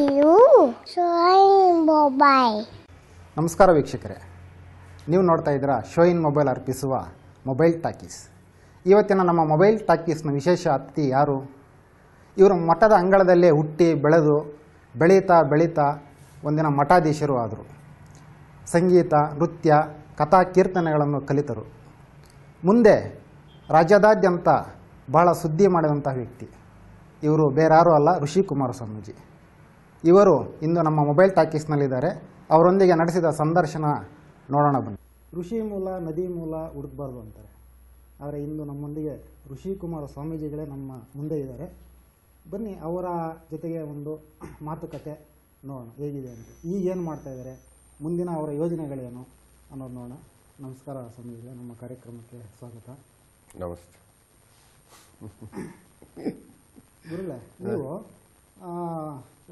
ಇದು ಶೋಯಿನ್ ಮೊಬೈಲ್. ನಮಸ್ಕಾರ ವೀಕ್ಷಕರೇ, ನೀವು ನೋಡ್ತಾ ಇದ್ದೀರಾ ಶೋಯಿನ್ ಮೊಬೈಲ್ ಅರ್ಪಿಸುವ ಮೊಬೈಲ್ ಟಾಕೀಸ್. ಇವತ್ತಿನ ನಮ್ಮ ಮೊಬೈಲ್ ಟಾಕೀಸ್ನ ವಿಶೇಷ ಅತಿಥಿ ಯಾರು? ಇವರು ಮಠದ ಅಂಗಳದಲ್ಲೇ ಹುಟ್ಟಿ ಬೆಳೆದು ಬೆಳೀತಾ ಒಂದಿನ ಮಠಾಧೀಶರು ಆದರು. ಸಂಗೀತ, ನೃತ್ಯ, ಕಥಾ ಕೀರ್ತನೆಗಳನ್ನು ಕಲಿತರು. ಮುಂದೆ ರಾಜ್ಯದಾದ್ಯಂತ ಬಹಳ ಸುದ್ದಿ ಮಾಡಿದಂಥ ವ್ಯಕ್ತಿ ಇವರು ಬೇರಾರೂ ಅಲ್ಲ, ಋಷಿಕುಮಾರ ಸ್ವಾಮೀಜಿ. ಇವರು ಇಂದು ನಮ್ಮ ಮೊಬೈಲ್ ಟಾಕೀಸ್ನಲ್ಲಿದ್ದಾರೆ. ಅವರೊಂದಿಗೆ ನಡೆಸಿದ ಸಂದರ್ಶನ ನೋಡೋಣ ಬನ್ನಿ. ಋಷಿ ಮೂಲ ನದಿ ಮೂಲ ಹುಡುಕಬಾರ್ದು ಅಂತಾರೆ, ಆದರೆ ಇಂದು ನಮ್ಮೊಂದಿಗೆ ಋಷಿಕುಮಾರ ಸ್ವಾಮೀಜಿಗಳೇ ನಮ್ಮ ಮುಂದೆ ಇದ್ದಾರೆ. ಬನ್ನಿ ಅವರ ಜೊತೆಗೆ ಒಂದು ಮಾತುಕತೆ ನೋಡೋಣ ಹೇಗಿದೆ ಅಂತ. ಈಗ ಏನು ಮಾಡ್ತಾಯಿದ್ದಾರೆ, ಮುಂದಿನ ಅವರ ಯೋಜನೆಗಳೇನು ಅನ್ನೋದು ನೋಡೋಣ. ನಮಸ್ಕಾರ ಸ್ವಾಮೀಜಿಗಳೇ, ನಮ್ಮ ಕಾರ್ಯಕ್ರಮಕ್ಕೆ ಸ್ವಾಗತ. ನಮಸ್ತೆ. ಗುರುಗಳೇ, ನೀವು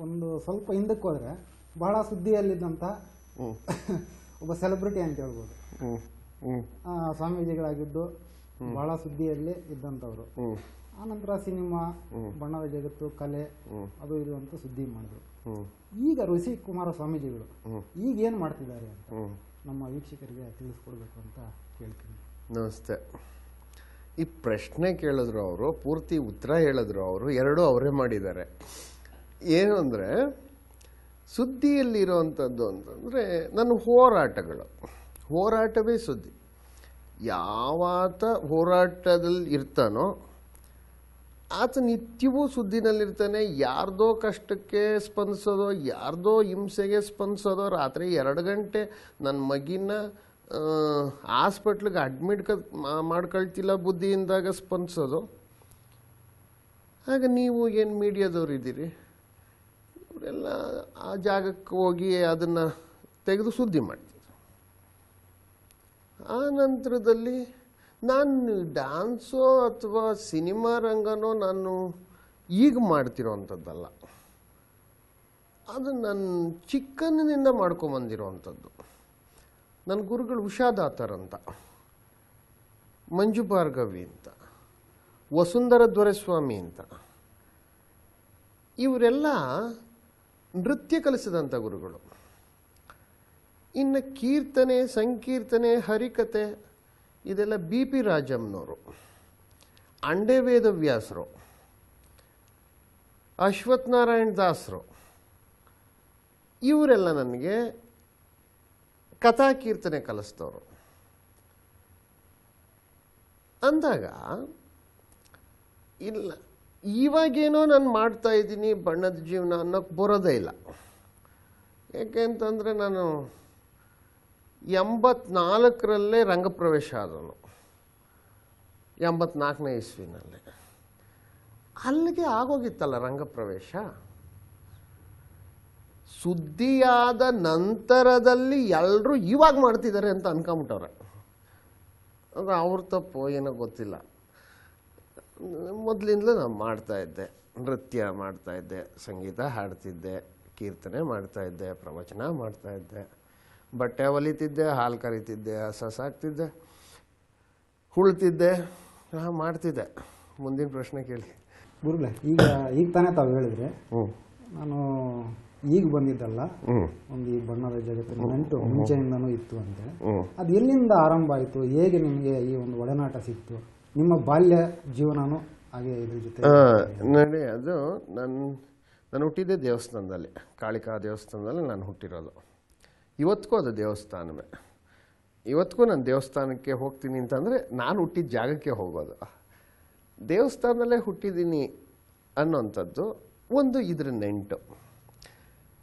ಒಂದು ಸ್ವಲ್ಪ ಹಿಂದಕ್ಕೆ ಹೋದರೆ ಬಹಳ ಸುದ್ದಿಯಲ್ಲಿದ್ದಂಥ ಒಬ್ಬ ಸೆಲೆಬ್ರಿಟಿ ಅಂತ ಹೇಳ್ಬೋದು. ಸ್ವಾಮೀಜಿಗಳಾಗಿದ್ದು ಬಹಳ ಸುದ್ದಿಯಲ್ಲಿ ಇದ್ದಂಥವ್ರು. ಆನಂತರ ಸಿನಿಮಾ, ಬಣ್ಣದ ಜಗತ್ತು, ಕಲೆ ಅದು ಇದು ಅಂತ ಸುದ್ದಿ ಮಾಡಿದ್ರು. ಈಗ ಋಷಿಕುಮಾರ ಸ್ವಾಮೀಜಿಗಳು ಈಗ ಏನು ಮಾಡ್ತಿದ್ದಾರೆ ಅಂತ ನಮ್ಮ ವೀಕ್ಷಕರಿಗೆ ತಿಳಿಸ್ಕೊಡ್ಬೇಕು ಅಂತ ಕೇಳ್ತೀನಿ. ನಮಸ್ತೆ. ಈ ಪ್ರಶ್ನೆ ಕೇಳಿದ್ರು ಅವರು, ಪೂರ್ತಿ ಉತ್ತರ ಹೇಳಿದ್ರು ಅವರು, ಎರಡೂ ಅವರೇ ಮಾಡಿದ್ದಾರೆ. ಏನು ಅಂದರೆ, ಸುದ್ದಿಯಲ್ಲಿರೋವಂಥದ್ದು ಅಂತಂದರೆ ನನ್ನ ಹೋರಾಟವೇ ಸುದ್ದಿ. ಯಾವಾತ ಹೋರಾಟದಲ್ಲಿ ಇರ್ತಾನೋ ಆತ ನಿತ್ಯವೂ ಸುದ್ದಿನಲ್ಲಿರ್ತಾನೆ. ಯಾರ್ದೋ ಕಷ್ಟಕ್ಕೆ ಸ್ಪಂದಿಸೋದು, ಯಾರ್ದೋ ಹಿಂಸೆಗೆ ಸ್ಪಂದಿಸೋದು, ರಾತ್ರಿ 2 ಗಂಟೆ ನನ್ನ ಮಗಿನ ಹಾಸ್ಪಿಟ್ಲಿಗೆ ಅಡ್ಮಿಟ್ ಮಾಡ್ಕೊಳ್ತಿಲ್ಲ ಬುದ್ಧಿಯಿಂದಾಗ ಸ್ಪಂದಿಸೋದು. ಆಗ ನೀವು ಏನು ಮೀಡಿಯಾದವ್ರು ಇದ್ದೀರಿ, ಇವರೆಲ್ಲ ಆ ಜಾಗಕ್ಕೆ ಹೋಗಿ ಅದನ್ನು ತೆಗೆದು ಸುದ್ದಿ ಮಾಡ್ತಿದ್ರು. ಆ ನಂತರದಲ್ಲಿ ನಾನು ಡ್ಯಾನ್ಸೋ ಅಥವಾ ಸಿನಿಮಾ ರಂಗನೋ ನಾನು ಈಗ ಮಾಡ್ತಿರೋ ಅಂಥದ್ದಲ್ಲ, ಅದು ನನ್ನ ಚಿಕ್ಕಂದಿನಿಂದ ಮಾಡ್ಕೊಂಬಂದಿರೋವಂಥದ್ದು. ನನ್ನ ಗುರುಗಳು ಉಷಾದಾತರ್ ಅಂತ, ಮಂಜು ಭಾರ್ಗವಿ ಅಂತ, ವಸುಂಧರ ದೊರೆಸ್ವಾಮಿ ಅಂತ, ಇವರೆಲ್ಲ ನೃತ್ಯ ಕಲಿಸಿದಂಥ ಗುರುಗಳು. ಇನ್ನು ಕೀರ್ತನೆ, ಸಂಕೀರ್ತನೆ, ಹರಿಕತೆ ಇದೆಲ್ಲ BP ರಾಜಮ್ಮನವರು, ಅಂಡೆ ವೇದವ್ಯಾಸರು, ಅಶ್ವಥ್ ನಾರಾಯಣ್ ದಾಸರು, ಇವರೆಲ್ಲ ನನಗೆ ಕಥಾ ಕೀರ್ತನೆ ಕಲಿಸ್ತವರು. ಅಂದಾಗ ಇಲ್ಲ, ಇವಾಗೇನೋ ನಾನು ಮಾಡ್ತಾ ಇದ್ದೀನಿ ಬಣ್ಣದ ಜೀವನ ಅನ್ನೋಕ್ಕೆ ಬರೋದೇ ಇಲ್ಲ. ಯಾಕೆ ಅಂತಂದರೆ ನಾನು 84ರಲ್ಲೇ ರಂಗಪ್ರವೇಶ ಆದವನು, 84ನೇ ಇಸ್ವಿನಲ್ಲೇ. ಅಲ್ಲಿಗೆ ಆಗೋಗಿತ್ತಲ್ಲ ರಂಗಪ್ರವೇಶ. ಸುದ್ದಿಯಾದ ನಂತರದಲ್ಲಿ ಎಲ್ಲರೂ ಇವಾಗ ಮಾಡ್ತಿದ್ದಾರೆ ಅಂತ ಅನ್ಕೊಂಬಿಟ್ಟವ್ರೆ. ಅಂದರೆ ಅವ್ರ ತಪ್ಪು ಏನೋ ಗೊತ್ತಿಲ್ಲ. ಮೊದಲಿಂದಲೂ ನಾನು ಮಾಡ್ತಾಯಿದ್ದೆ, ನೃತ್ಯ ಮಾಡ್ತಾಯಿದ್ದೆ, ಸಂಗೀತ ಹಾಡ್ತಿದ್ದೆ, ಕೀರ್ತನೆ ಮಾಡ್ತಾಯಿದ್ದೆ, ಪ್ರವಚನ ಮಾಡ್ತಾಯಿದ್ದೆ, ಬಟ್ಟೆ ಹೊಲಿತಿದ್ದೆ, ಹಾಲು ಕರಿತಿದ್ದೆ, ಹಸ ಸಾಕ್ತಿದ್ದೆ, ಉಳ್ತಿದ್ದೆ, ಮಾಡ್ತಿದ್ದೆ. ಮುಂದಿನ ಪ್ರಶ್ನೆ ಕೇಳಿ ಗುರುಗಳೇ. ಈಗ ತಾನೇ ತಾವು ಹೇಳಿದ್ರೆ, ನಾನು ಈಗ ಬಂದಿದ್ದಲ್ಲ, ಒಂದು ಈ ಬಣ್ಣದ ಜಗತ್ತಿನ ನಂಟು ಮುಂಚೆಯಿಂದನೂ ಇತ್ತು ಅಂತೆ. ಅದು ಎಲ್ಲಿಂದ ಆರಂಭ ಆಯಿತು, ಹೇಗೆ ನಿಮಗೆ ಈ ಒಂದು ಒಡನಾಟ ಸಿಕ್ತು, ನಿಮ್ಮ ಬಾಲ್ಯ ಜೀವನನೂ ಹಾಗೆ ಇದ್ರ ಜೊತೆ? ನೋಡಿ, ಅದು ನಾನು ಹುಟ್ಟಿದ್ದೆ ದೇವಸ್ಥಾನದಲ್ಲಿ, ಕಾಳಿಕಾ ದೇವಸ್ಥಾನದಲ್ಲಿ ನಾನು ಹುಟ್ಟಿರೋದು. ಇವತ್ತಿಗೂ ಅದು ದೇವಸ್ಥಾನವೇ. ಇವತ್ತಿಗೂ ನಾನು ದೇವಸ್ಥಾನಕ್ಕೆ ಹೋಗ್ತೀನಿ ಅಂತಂದರೆ ನಾನು ಹುಟ್ಟಿದ ಜಾಗಕ್ಕೆ ಹೋಗೋದು. ದೇವಸ್ಥಾನದಲ್ಲೇ ಹುಟ್ಟಿದ್ದೀನಿ ಅನ್ನೋಂಥದ್ದು ಒಂದು ಇದ್ರ ನೆಂಟು.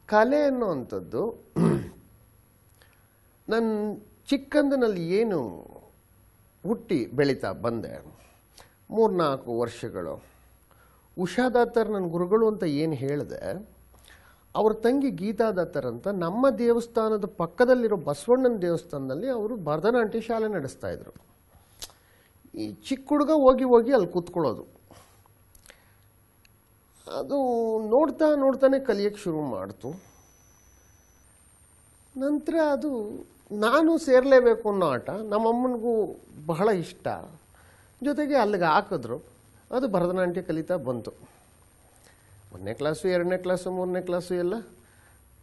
ಕಲೆ ಅನ್ನೋವಂಥದ್ದು ನನ್ನ ಚಿಕ್ಕಂದಿನಲ್ಲಿ ಏನು ಹುಟ್ಟಿ ಬೆಳೀತಾ ಬಂದೆ, 3-4 ವರ್ಷಗಳು. ಉಷಾದಾತರ್ ನನ್ನ ಗುರುಗಳು ಅಂತ ಏನು ಹೇಳಿದೆ, ಅವ್ರ ತಂಗಿ ಗೀತಾದಾತರ್ ಅಂತ ನಮ್ಮ ದೇವಸ್ಥಾನದ ಪಕ್ಕದಲ್ಲಿರೋ ಬಸವಣ್ಣನ ದೇವಸ್ಥಾನದಲ್ಲಿ ಅವರು ಭರತನಾಟ್ಯ ಶಾಲೆ ನಡೆಸ್ತಾ ಇದ್ರು. ಈ ಚಿಕ್ಕ ಹುಡುಗ ಹೋಗಿ ಅಲ್ಲಿ ಕೂತ್ಕೊಳ್ಳೋದು. ಅದು ನೋಡ್ತಾನೆ ಕಲಿಯೋಕ್ಕೆ ಶುರು ಮಾಡ್ತು. ನಂತರ ಅದು ನಾನು ಸೇರಲೇಬೇಕು ಅನ್ನೋ ಆಟ. ನಮ್ಮಮ್ಮನಿಗೂ ಬಹಳ ಇಷ್ಟ, ಜೊತೆಗೆ ಅಲ್ಲಿಗೆ ಹಾಕಿದ್ರು. ಅದು ಭರತನಾಟ್ಯ ಕಲಿತಾ ಬಂತು. 1ನೇ ಕ್ಲಾಸು 2ನೇ ಕ್ಲಾಸು 3ನೇ ಕ್ಲಾಸು ಎಲ್ಲ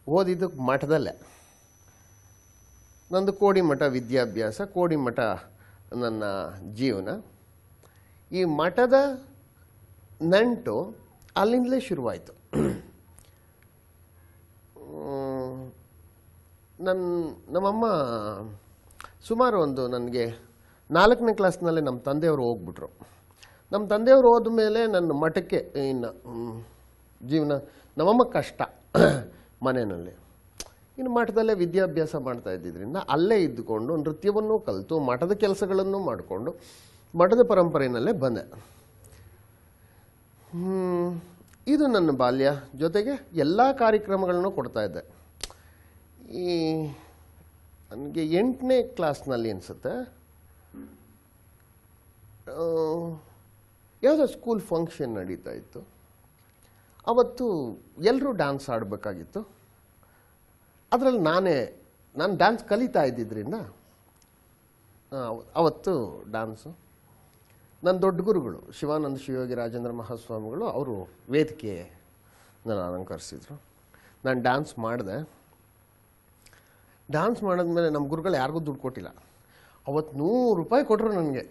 ಓದಿದ್ದು ಮಠದಲ್ಲೇ. ನಂದು ಕೋಡಿಮಠ ವಿದ್ಯಾಭ್ಯಾಸ, ಕೋಡಿಮಠ ನನ್ನ ಜೀವನ. ಈ ಮಠದ ನಂಟು ಅಲ್ಲಿಂದಲೇ ಶುರುವಾಯಿತು. ನಮ್ಮಮ್ಮ ಸುಮಾರು ನನಗೆ 4ನೇ ಕ್ಲಾಸ್ನಲ್ಲೇ ನಮ್ಮ ತಂದೆಯವರು ಹೋಗ್ಬಿಟ್ರು. ನಮ್ಮ ತಂದೆಯವರು ಹೋದ ಮೇಲೆ ನನ್ನ ಮಠಕ್ಕೆ ಇನ್ನು ಜೀವನ ನಮ್ಮಮ್ಮ ಕಷ್ಟ ಮನೆಯಲ್ಲಿ. ಇನ್ನು ಮಠದಲ್ಲೇ ವಿದ್ಯಾಭ್ಯಾಸ ಮಾಡ್ತಾ ಇದ್ದಿದ್ದರಿಂದ ಅಲ್ಲೇ ಇದ್ದುಕೊಂಡು ನೃತ್ಯವನ್ನೂ ಕಲಿತು ಮಠದ ಕೆಲಸಗಳನ್ನು ಮಾಡಿಕೊಂಡು ಮಠದ ಪರಂಪರೆಯಲ್ಲೇ ಬಂದೆ. ಇದು ನನ್ನ ಬಾಲ್ಯ. ಜೊತೆಗೆ ಎಲ್ಲ ಕಾರ್ಯಕ್ರಮಗಳನ್ನು ಕೊಡ್ತಾಯಿದ್ದೆ. ಈ ನನಗೆ 8ನೇ ಕ್ಲಾಸ್ನಲ್ಲಿ ಅನಿಸುತ್ತೆ ಯಾವುದೋ ಸ್ಕೂಲ್ ಫಂಕ್ಷನ್ ನಡೀತಾ ಇತ್ತು. ಅವತ್ತು ಎಲ್ಲರೂ ಡ್ಯಾನ್ಸ್ ಆಡಬೇಕಾಗಿತ್ತು. ಅದರಲ್ಲಿ ನಾನು ಡ್ಯಾನ್ಸ್ ಕಲಿತಾ ಇದ್ದಿದ್ದರಿಂದ ಅವತ್ತು ಡ್ಯಾನ್ಸು ನನ್ನ ದೊಡ್ಡ ಗುರುಗಳು ಶಿವಾನಂದ ಶಿವಯೋಗಿ ರಾಜೇಂದ್ರ ಮಹಾಸ್ವಾಮಿಗಳು ಅವರು ವೇದಿಕೆ ನಾನು ಅಲಂಕರಿಸಿದ್ರು. ನಾನು ಡ್ಯಾನ್ಸ್ ಮಾಡಿದೆ. ಡ್ಯಾನ್ಸ್ ಮಾಡಿದ್ಮೇಲೆ ನಮ್ಮ ಗುರುಗಳು ಯಾರಿಗೂ ದುಡ್ಡು ಕೊಟ್ಟಿಲ್ಲ. ಅವತ್ತು ₹100 ಕೊಟ್ಟರು ನನಗೆ.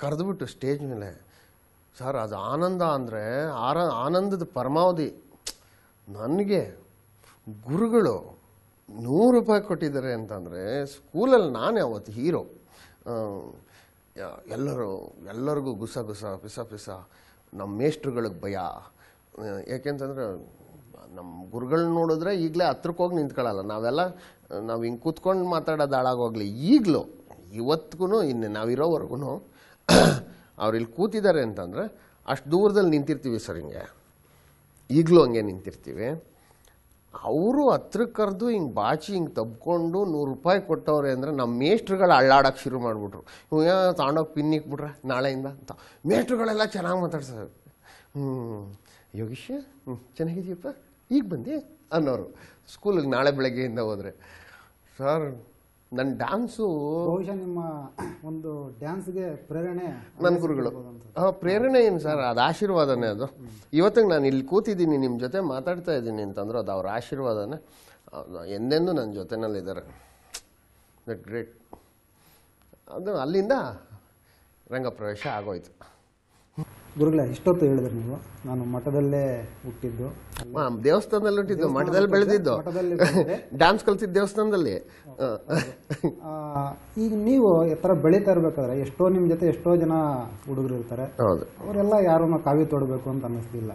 ಕರೆದುಬಿಟ್ಟು ಸ್ಟೇಜ್ ಮೇಲೆ, ಸರ್ ಅದು ಆನಂದ ಅಂದರೆ ಆನಂದದ ಪರಮಾವಧಿ. ನನಗೆ ಗುರುಗಳು ₹100 ಕೊಟ್ಟಿದ್ದಾರೆ ಅಂತಂದರೆ ಸ್ಕೂಲಲ್ಲಿ ನಾನೇ ಅವತ್ತು ಹೀರೋ. ಎಲ್ಲರಿಗೂ ಗುಸ ಪಿಸ ಪಿಸ. ನಮ್ಮ ಮೇಷ್ಟ್ರುಗಳಿಗೆ ಭಯ. ಯಾಕೆಂತಂದ್ರೆ ನಮ್ಮ ಗುರುಗಳನ್ನ ನೋಡಿದ್ರೆ ಈಗಲೇ ಹತ್ರಕ್ಕೆ ಹೋಗಿ ನಿಂತ್ಕೊಳ್ಳಲ್ಲ. ನಾವು ಹಿಂಗೆ ಕೂತ್ಕೊಂಡು ಮಾತಾಡೋದು ಹಾಳಾಗೋಗ್ಲಿ. ಈಗಲೂ ಇವತ್ತಿಗೂ ಇನ್ನು ನಾವಿರೋವರೆಗೂ ಅವ್ರು ಇಲ್ಲಿ ಕೂತಿದ್ದಾರೆ ಅಂತಂದರೆ ಅಷ್ಟು ದೂರದಲ್ಲಿ ನಿಂತಿರ್ತೀವಿ ಸರ್. ಹಿಂಗೆ ಈಗಲೂ ಹಂಗೆ ನಿಂತಿರ್ತೀವಿ. ಅವರು ಹತ್ರಕ್ಕೆ ಕರೆದು ಹಿಂಗೆ ಬಾಚಿ ಹಿಂಗೆ ತಬ್ಕೊಂಡು ₹100 ಕೊಟ್ಟವ್ರೆ ಅಂದರೆ ನಮ್ಮ ಮೇಷ್ಟ್ರುಗಳು ಅಳ್ಳಾಡೋಕ್ಕೆ ಶುರು ಮಾಡಿಬಿಟ್ರು. ತಗೊಂಡೋಗಿ ಪಿನ್ ಇಕ್ಬಿಟ್ರೆ ನಾಳೆಯಿಂದ ಅಂತ. ಮೇಷ್ಟ್ರುಗಳೆಲ್ಲ ಚೆನ್ನಾಗಿ ಮಾತಾಡ್ತಾರೆ. ಯೋಗೀಶ ಚೆನ್ನಾಗಿದೆಯಪ್ಪ, ಈಗ ಬಂದು ಅನ್ನೋರು ಸ್ಕೂಲಿಗೆ ನಾಳೆ ಬೆಳಗ್ಗೆಯಿಂದ ಹೋದರೆ. ಸರ್ ನನ್ನ ಡ್ಯಾನ್ಸು ಬಹುಶಃ ನಿಮ್ಮ ಒಂದು ಡ್ಯಾನ್ಸ್ಗೆ ಪ್ರೇರಣೆ ನನ್ನ ಗುರುಗಳು. ಪ್ರೇರಣೆ ಏನು ಸರ್, ಅದು ಆಶೀರ್ವಾದನೇ. ಅದು ಇವತ್ತಿಗೆ ನಾನು ಇಲ್ಲಿ ಕೂತಿದ್ದೀನಿ ನಿಮ್ಮ ಜೊತೆ ಮಾತಾಡ್ತಾ ಇದ್ದೀನಿ ಅಂತಂದ್ರೆ ಅದು ಅವ್ರ ಆಶೀರ್ವಾದನೇ. ಎಂದೆಂದೂ ನನ್ನ ಜೊತೆನಲ್ಲಿದ್ದಾರೆ. That great. ಅದು ಅಲ್ಲಿಂದ ರಂಗಪ್ರವೇಶ ಆಗೋಯ್ತು. ಗುರುಗಳೇ, ಇಷ್ಟೊತ್ತು ಹೇಳಿದ್ರೆ ನೀವು ನಾನು ಮಠದಲ್ಲೇ ಹುಟ್ಟಿದ್ದು, ದೇವಸ್ಥಾನದಲ್ಲಿ ಹುಟ್ಟಿದ್ದು, ಮಠದಲ್ಲಿ ಬೆಳೆದಿದ್ದು, ಡ್ಯಾನ್ಸ್ ಕಲ್ತಿದ್ದು ದೇವಸ್ಥಾನದಲ್ಲಿ. ಈಗ ನೀವು ಎತ್ತರ ಬೆಳೀತಾ ಇರ್ಬೇಕಾದ್ರೆ ನಿಮ್ಮ ಜೊತೆ ಎಷ್ಟೋ ಜನ ಹುಡುಗರು ಇರ್ತಾರೆ. ಹೌದು. ಅವರೆಲ್ಲ ಯಾರನ್ನ ಕಾವಿ ತೊಡಬೇಕು ಅಂತ ಅನ್ನಿಸ್ತಿಲ್ಲ.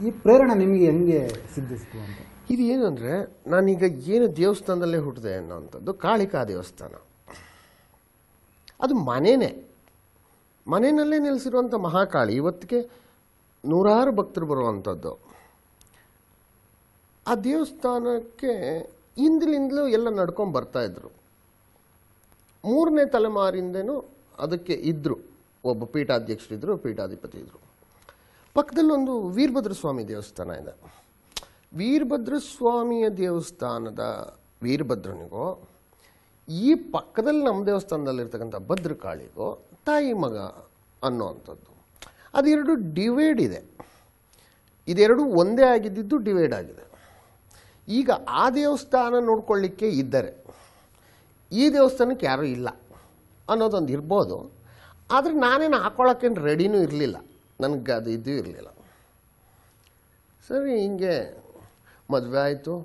ಈ ಪ್ರೇರಣೆ ನಿಮಗೆ ಹೆಂಗೆ ಸಿದ್ಧಿಸ್ತು ಅಂತ? ಇದು ಏನು ಅಂದರೆ, ನಾನೀಗ ಏನು ದೇವಸ್ಥಾನದಲ್ಲೇ ಹುಟ್ಟಿದೆ ಅನ್ನೋಂಥದ್ದು ಕಾಳಿಕಾ ದೇವಸ್ಥಾನ. ಅದು ಮನೆಯಲ್ಲೇ ನೆಲೆಸಿರುವಂಥ ಮಹಾಕಾಳಿ. ಇವತ್ತಿಗೆ ನೂರಾರು ಭಕ್ತರು ಬರುವಂಥದ್ದು. ಆ ದೇವಸ್ಥಾನಕ್ಕೆ ಹಿಂದಿನಿಂದಲೂ ಎಲ್ಲ ನಡ್ಕೊಂಡು ಬರ್ತಾಯಿದ್ರು. 3ನೇ ತಲೆಮಾರಿಂದೇನೂ ಅದಕ್ಕೆ ಇದ್ದರು. ಒಬ್ಬ ಪೀಠಾಧ್ಯಕ್ಷರಿದ್ದರು, ಪೀಠಾಧಿಪತಿ ಇದ್ದರು. ಪಕ್ಕದಲ್ಲೊಂದು ವೀರಭದ್ರ ಸ್ವಾಮಿ ದೇವಸ್ಥಾನ ಇದೆ. ವೀರಭದ್ರ ಸ್ವಾಮಿಯ ದೇವಸ್ಥಾನದ ವೀರಭದ್ರನಿಗೋ ಈ ಪಕ್ಕದಲ್ಲಿ ನಮ್ಮ ದೇವಸ್ಥಾನದಲ್ಲಿರ್ತಕ್ಕಂಥ ಭದ್ರಕಾಳಿಗೋ ತಾಯಿ ಮಗ ಅನ್ನೋವಂಥದ್ದು. ಅದೆರಡು ಡಿವೈಡ್ ಇದೆ. ಇದೆರಡು ಒಂದೇ ಆಗಿದ್ದು ಡಿವೈಡ್ ಆಗಿದೆ. ಈಗ ಆ ದೇವಸ್ಥಾನ ನೋಡ್ಕೊಳ್ಳಿಕ್ಕೆ ಇದ್ದರೆ ಈ ದೇವಸ್ಥಾನಕ್ಕೆ ಯಾರೂ ಇಲ್ಲ ಅನ್ನೋದೊಂದು ಇರ್ಬೋದು. ಆದರೆ ನಾನೇನು ಹಾಕೊಳ್ಳೋಕ್ಕೇನು ರೆಡಿನೂ ಇರಲಿಲ್ಲ. ನನಗೆ ಅದು ಇದು ಇರಲಿಲ್ಲ. ಸರಿ, ಹಿಂಗೆ ಮದುವೆ ಆಯಿತು.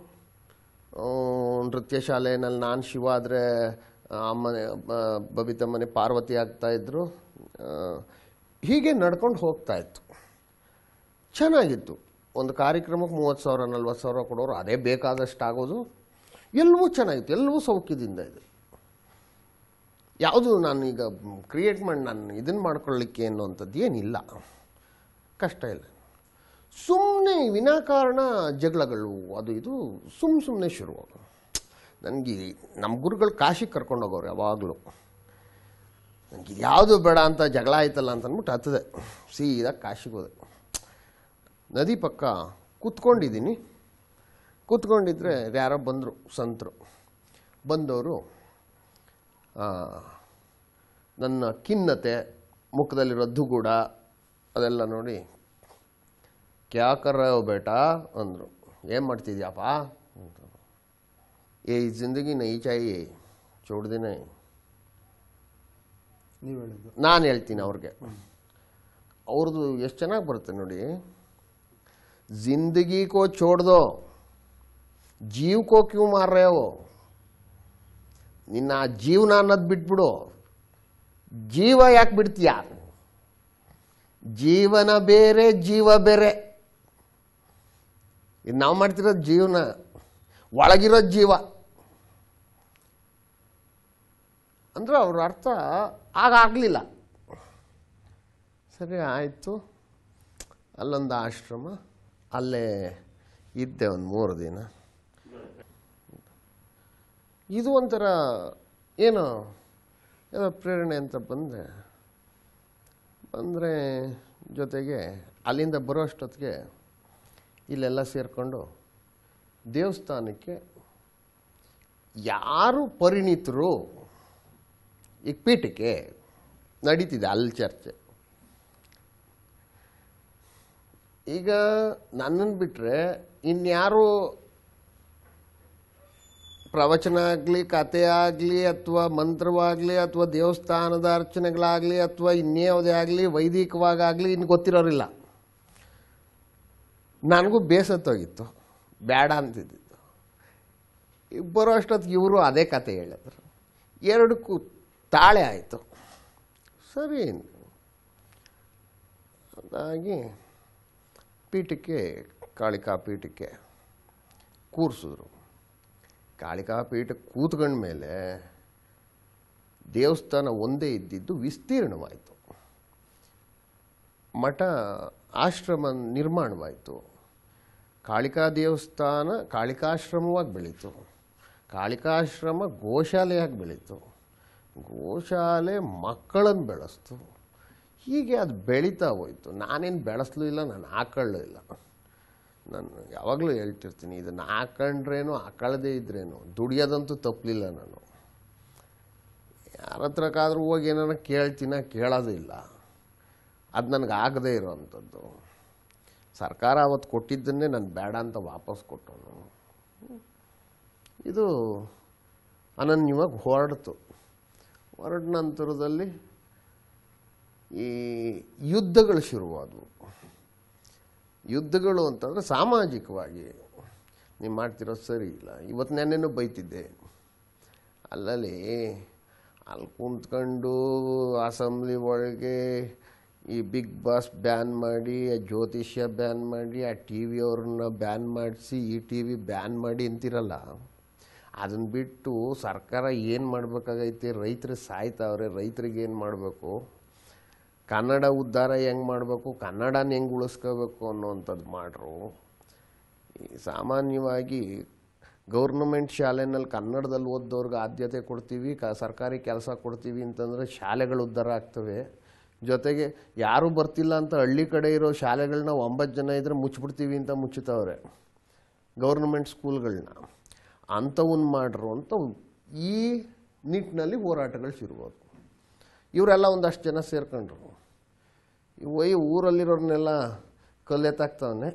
ನೃತ್ಯ ಶಾಲೆಯಲ್ಲಿ ನಾನು ಶಿವ ಆದರೆ ಅಮ್ಮನೆ ಬಬಿತಮ್ಮನೆ ಪಾರ್ವತಿ ಆಗ್ತಾಯಿದ್ರು. ಹೀಗೆ ನಡ್ಕೊಂಡು ಹೋಗ್ತಾಯಿತ್ತು. ಚೆನ್ನಾಗಿತ್ತು. ಒಂದು ಕಾರ್ಯಕ್ರಮಕ್ಕೆ 30,000 40,000 ಕೊಡೋರು, ಅದೇ ಬೇಕಾದಷ್ಟು ಆಗೋದು. ಎಲ್ಲವೂ ಚೆನ್ನಾಗಿತ್ತು, ಎಲ್ಲವೂ ಸೌಖ್ಯದಿಂದ ಇದೆ. ಯಾವುದು ನಾನು ಈಗ ಕ್ರಿಯೇಟ್ ಮಾಡಿ ನಾನು ಇದನ್ನು ಮಾಡ್ಕೊಳ್ಳಿಕ್ಕೆ ಅನ್ನೋವಂಥದ್ದು ಏನಿಲ್ಲ, ಕಷ್ಟ ಇಲ್ಲ. ಸುಮ್ಮನೆ ವಿನಾಕಾರಣ ಜಗಳಗಳು ಅದು ಇದು ಸುಮ್ಮನೆ ಶುರುವಾಗೋದು. ನನಗೆ ನಮ್ಮ ಗುರುಗಳು ಕಾಶಿಗೆ ಕರ್ಕೊಂಡು ಹೋಗೋರು ಯಾವಾಗಲೂ. ನನಗೆ ಯಾವುದು ಬೇಡ ಅಂತ ಜಗಳ ಆಯ್ತಲ್ಲ ಅಂತ ಅಂದ್ಬಿಟ್ಟು ಹತ್ತದೆ ಸೀದಾ ಕಾಶಿಗೆ ಹೋದೆ. ನದಿ ಪಕ್ಕ ಕೂತ್ಕೊಂಡಿದ್ರೆ ಯಾರೋ ಬಂದರು, ಸಂತರು ಬಂದವರು ನನ್ನ ಖಿನ್ನತೆ, ಮುಖದಲ್ಲಿರೋ ದುಗುಡ ಅದೆಲ್ಲ ನೋಡಿ ಕ್ಯಾ ಕರ್ ರಹೆ ಹೋ ಬೇಟಾ ಅಂದರು. ಏನು ಮಾಡ್ತಿದ್ಯಪ್ಪ ಅಂತ. ಏ ಜಿಂದಗಿ ನೈ ಚಾಹಿಯೆ ಚೋಡ್ ದೇನೆ. ನೀವು ಹೇಳಿದ್ದು ನಾನು ಹೇಳ್ತೀನಿ ಅವ್ರಿಗೆ. ಅವ್ರದ್ದು ಎಷ್ಟು ಚೆನ್ನಾಗಿ ಬರುತ್ತೆ ನೋಡಿ. ಜಿಂದಗಿ ಕೋ ಚೋಡ್ ದೋ, ಜೀವ್ ಕೋ ಕ್ಯೂ ಮಾರ್ ರಹೆ ಹೋ. ನಿನ್ನ ಜೀವನ ಅನ್ನೋದು ಬಿಟ್ಬಿಡು. ಜೀವ ಯಾಕೆ ಬಿಡ್ತೀಯ? ಜೀವನ ಬೇರೆ, ಜೀವ ಬೇರೆ. ಇದು ನಾವು ಮಾಡ್ತಿರೋದು ಜೀವನ, ಒಳಗಿರೋದು ಜೀವ ಅಂದ್ರೆ ಅವ್ರ ಅರ್ಥ ಆಗಾಗಲಿಲ್ಲ. ಸರಿ ಆಯಿತು. ಅಲ್ಲೊಂದು ಆಶ್ರಮ, ಅಲ್ಲೇ ಇದ್ದೆ ಒಂದು 3 ದಿನ. ಇದು ಒಂಥರ ಏನೋ ಪ್ರೇರಣೆ ಅಂತ ಬಂದರೆ ಜೊತೆಗೆ ಅಲ್ಲಿಂದ ಬರೋ ಅಷ್ಟೊತ್ತಿಗೆ ಇಲ್ಲೆಲ್ಲ ಸೇರಿಕೊಂಡು ದೇವಸ್ಥಾನಕ್ಕೆ ಯಾರು ಪರಿಣಿತರು ಈಗ ಪೀಠಕ್ಕೆ ನಡೀತಿದೆ ಅಲ್ಲಿ ಚರ್ಚೆ. ಈಗ ನನ್ನನ್ನು ಬಿಟ್ಟರೆ ಇನ್ಯಾರು ಪ್ರವಚನ ಆಗಲಿ, ಕಥೆ ಆಗಲಿ, ಅಥವಾ ಮಂತ್ರವಾಗಲಿ, ಅಥವಾ ದೇವಸ್ಥಾನದ ಅರ್ಚನೆಗಳಾಗಲಿ, ಅಥವಾ ಇನ್ಯಾವುದೇ ಆಗಲಿ ವೈದಿಕವಾಗಲಿ ಇನ್ನು ಗೊತ್ತಿರೋರಿಲ್ಲ. ನನಗೂ ಬೇಸತ್ತೋಗಿತ್ತು, ಬೇಡ ಅಂತಿದ್ದಿತ್ತು. ಬರೋ ಅಷ್ಟೊತ್ತಿಗೆ ಇವರು ಅದೇ ಕತೆ ಹೇಳಿದ್ರು. 2ಕ್ಕೂ ತಾಳೆ ಆಯಿತು. ಸರಿ ಅದಾಗಿ ಪೀಠಕ್ಕೆ, ಕಾಳಿಕಾ ಪೀಠಕ್ಕೆ ಕೂರಿಸಿದ್ರು. ಕಾಳಿಕಾ ಪೀಠಕ್ಕೆ ಕೂತ್ಕೊಂಡ ಮೇಲೆ ದೇವಸ್ಥಾನ ಒಂದೇ ಇದ್ದಿದ್ದು ವಿಸ್ತೀರ್ಣವಾಯಿತು. ಮಠ ಆಶ್ರಮ ನಿರ್ಮಾಣವಾಯಿತು. ಕಾಳಿಕಾ ದೇವಸ್ಥಾನ ಕಾಳಿಕಾಶ್ರಮವಾಗಿ ಬೆಳೀತು. ಕಾಳಿಕಾಶ್ರಮ ಗೋಶಾಲೆಯಾಗಿ ಬೆಳೀತು. ಗೋಶಾಲೆ ಮಕ್ಕಳನ್ನು ಬೆಳೆಸ್ತು. ಹೀಗೆ ಅದು ಬೆಳೀತಾ ಹೋಯಿತು. ನಾನೇನು ಬೆಳೆಸಲೂ ಇಲ್ಲ, ನಾನು ಹಾಕೊಳ್ಳೂ ಇಲ್ಲ. ನಾನು ಯಾವಾಗಲೂ ಹೇಳ್ತಿರ್ತೀನಿ, ಇದನ್ನು ಹಾಕೊಂಡ್ರೇನು ಹಾಕೊಳ್ಳದೇ ಇದ್ರೇನು ದುಡಿಯೋದಂತೂ ತಪ್ಪಲಿಲ್ಲ. ನಾನು ಯಾರ ಹತ್ರಕ್ಕಾದ್ರೂ ಹೋಗಿ ಏನಾರ ಕೇಳೋದು ಇಲ್ಲ. ಅದು ನನಗೆ ಆಗದೇ ಇರೋವಂಥದ್ದು. ಸರ್ಕಾರ ಅವತ್ತು ಕೊಟ್ಟಿದ್ದನ್ನೇ ನಾನು ಬೇಡ ಅಂತ ವಾಪಸ್ ಕೊಟ್ಟವನು. ಇದು ಅನನ್ಯವಾಗಿ ಹೊರಡ್ತು. ಹೊರಡ ನಂತರದಲ್ಲಿ ಈ ಯುದ್ಧಗಳು ಶುರುವಾದವು. ಯುದ್ಧಗಳು ಅಂತಂದರೆ ಸಾಮಾಜಿಕವಾಗಿ ನೀವು ಮಾಡ್ತಿರೋದು ಸರಿ ಇಲ್ಲ. ಇವತ್ತು ನೆನ್ನೆನೂ ಬೈತಿದ್ದೆ. ಅಲ್ಲಿ ಕುಂತ್ಕೊಂಡು ಅಸೆಂಬ್ಲಿ ಒಳಗೆ ಈ ಬಿಗ್ ಬಾಸ್ ಬ್ಯಾನ್ ಮಾಡಿ, ಜ್ಯೋತಿಷ್ಯ ಬ್ಯಾನ್ ಮಾಡಿ, ಆ ಟಿ ವಿಯವ್ರನ್ನ ಬ್ಯಾನ್ ಮಾಡಿಸಿ, ಈ ಟಿ ವಿ ಬ್ಯಾನ್ ಮಾಡಿ ಅಂತಿರಲ್ಲ. ಅದನ್ನು ಬಿಟ್ಟು ಸರ್ಕಾರ ಏನು ಮಾಡಬೇಕಾಗೈತೆ? ರೈತರು ಸಾಯ್ತಾವ್ರೆ, ರೈತರಿಗೆ ಏನು ಮಾಡಬೇಕು, ಕನ್ನಡ ಉದ್ಧಾರ ಹೆಂಗೆ ಮಾಡಬೇಕು, ಕನ್ನಡನ ಹೆಂಗೆ ಉಳಿಸ್ಕೋಬೇಕು ಅನ್ನೋವಂಥದ್ದು ಮಾಡ್ರು. ಈ ಸಾಮಾನ್ಯವಾಗಿ ಗೌರ್ನಮೆಂಟ್ ಶಾಲೆನಲ್ಲಿ ಕನ್ನಡದಲ್ಲಿ ಓದೋರ್ಗೆ ಆದ್ಯತೆ ಕೊಡ್ತೀವಿ, ಸರ್ಕಾರಿ ಕೆಲಸ ಕೊಡ್ತೀವಿ ಅಂತಂದರೆ ಶಾಲೆಗಳು ಉದ್ಧಾರ ಆಗ್ತವೆ. ಜೊತೆಗೆ ಯಾರೂ ಬರ್ತಿಲ್ಲ ಅಂತ ಹಳ್ಳಿ ಕಡೆ ಇರೋ ಶಾಲೆಗಳನ್ನ 9 ಜನ ಇದ್ದರೆ ಮುಚ್ಚಿಬಿಡ್ತೀವಿ ಅಂತ ಮುಚ್ಚುತ್ತವ್ರೆ ಗೌರ್ನಮೆಂಟ್ ಸ್ಕೂಲ್ಗಳನ್ನ. ಅಂಥವನ್ನ ಮಾಡ್ರು ಅಂತ ಈ ನಿಟ್ಟಿನಲ್ಲಿ ಹೋರಾಟಗಳು ಶುರುವಾದವು. ಇವರೆಲ್ಲ ಒಂದಷ್ಟು ಜನ ಸೇರ್ಕೊಂಡ್ರು. ಊರಲ್ಲಿರೋರ್ನೆಲ್ಲ ಕಲ್ಲೆತ್ತಾಕ್ತವನೆ,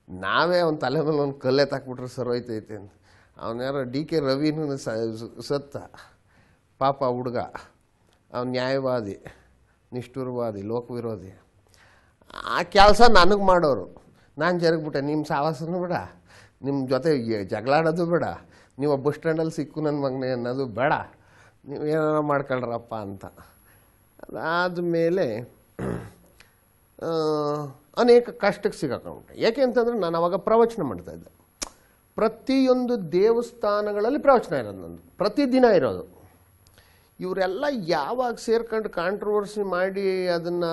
ನಾವೇ ಅವನ ತಲೆ ಮೇಲೆ ಒಂದು ಕಲ್ಲೆತ್ತಾಕ್ಬಿಟ್ರೆ ಸರೋಯ್ತೈತೆ ಅಂತ. ಅವನ್ಯಾರೋ ಡಿ.ಕೆ. ರವಿನೂ ಸತ್ತ ಪಾಪ ಹುಡುಗ. ಅವನು ನ್ಯಾಯವಾದಿ, ನಿಷ್ಠುರವಾದಿ, ಲೋಕವಿರೋಧಿ. ಆ ಕೆಲಸ ನನಗೆ ಮಾಡೋರು. ನಾನು ಜರುಗ್ಬಿಟ್ಟೆ. ನಿಮ್ಮ ಸಾವಾಸನೂ ಬೇಡ, ನಿಮ್ಮ ಜೊತೆ ಜಗಳಾಡೋದು ಬೇಡ, ನೀವು ಬಸ್ ಸ್ಟ್ಯಾಂಡಲ್ಲಿ ಸಿಕ್ಕು ನನ್ನ ಮಗನೇ ಅನ್ನೋದು ಬೇಡ, ನೀವು ಏನಾರ ಮಾಡ್ಕೊಳ್ರಪ್ಪ ಅಂತ. ಅದಾದಮೇಲೆ ಅನೇಕ ಕಷ್ಟಕ್ಕೆ ಸಿಗಾಕೊಂಡ್ಬಿಟ್ಟೆ. ಯಾಕೆ ಅಂತಂದರೆ ನಾನು ಅವಾಗ ಪ್ರವಚನ ಮಾಡ್ತಾಯಿದ್ದೆ. ಪ್ರತಿಯೊಂದು ದೇವಸ್ಥಾನಗಳಲ್ಲಿ ಪ್ರವಚನ ಇರೋದು ನಂದು, ಪ್ರತಿದಿನ ಇರೋದು. ಇವರೆಲ್ಲ ಯಾವಾಗ ಸೇರ್ಕೊಂಡು ಕಾಂಟ್ರವರ್ಸಿ ಮಾಡಿ ಅದನ್ನು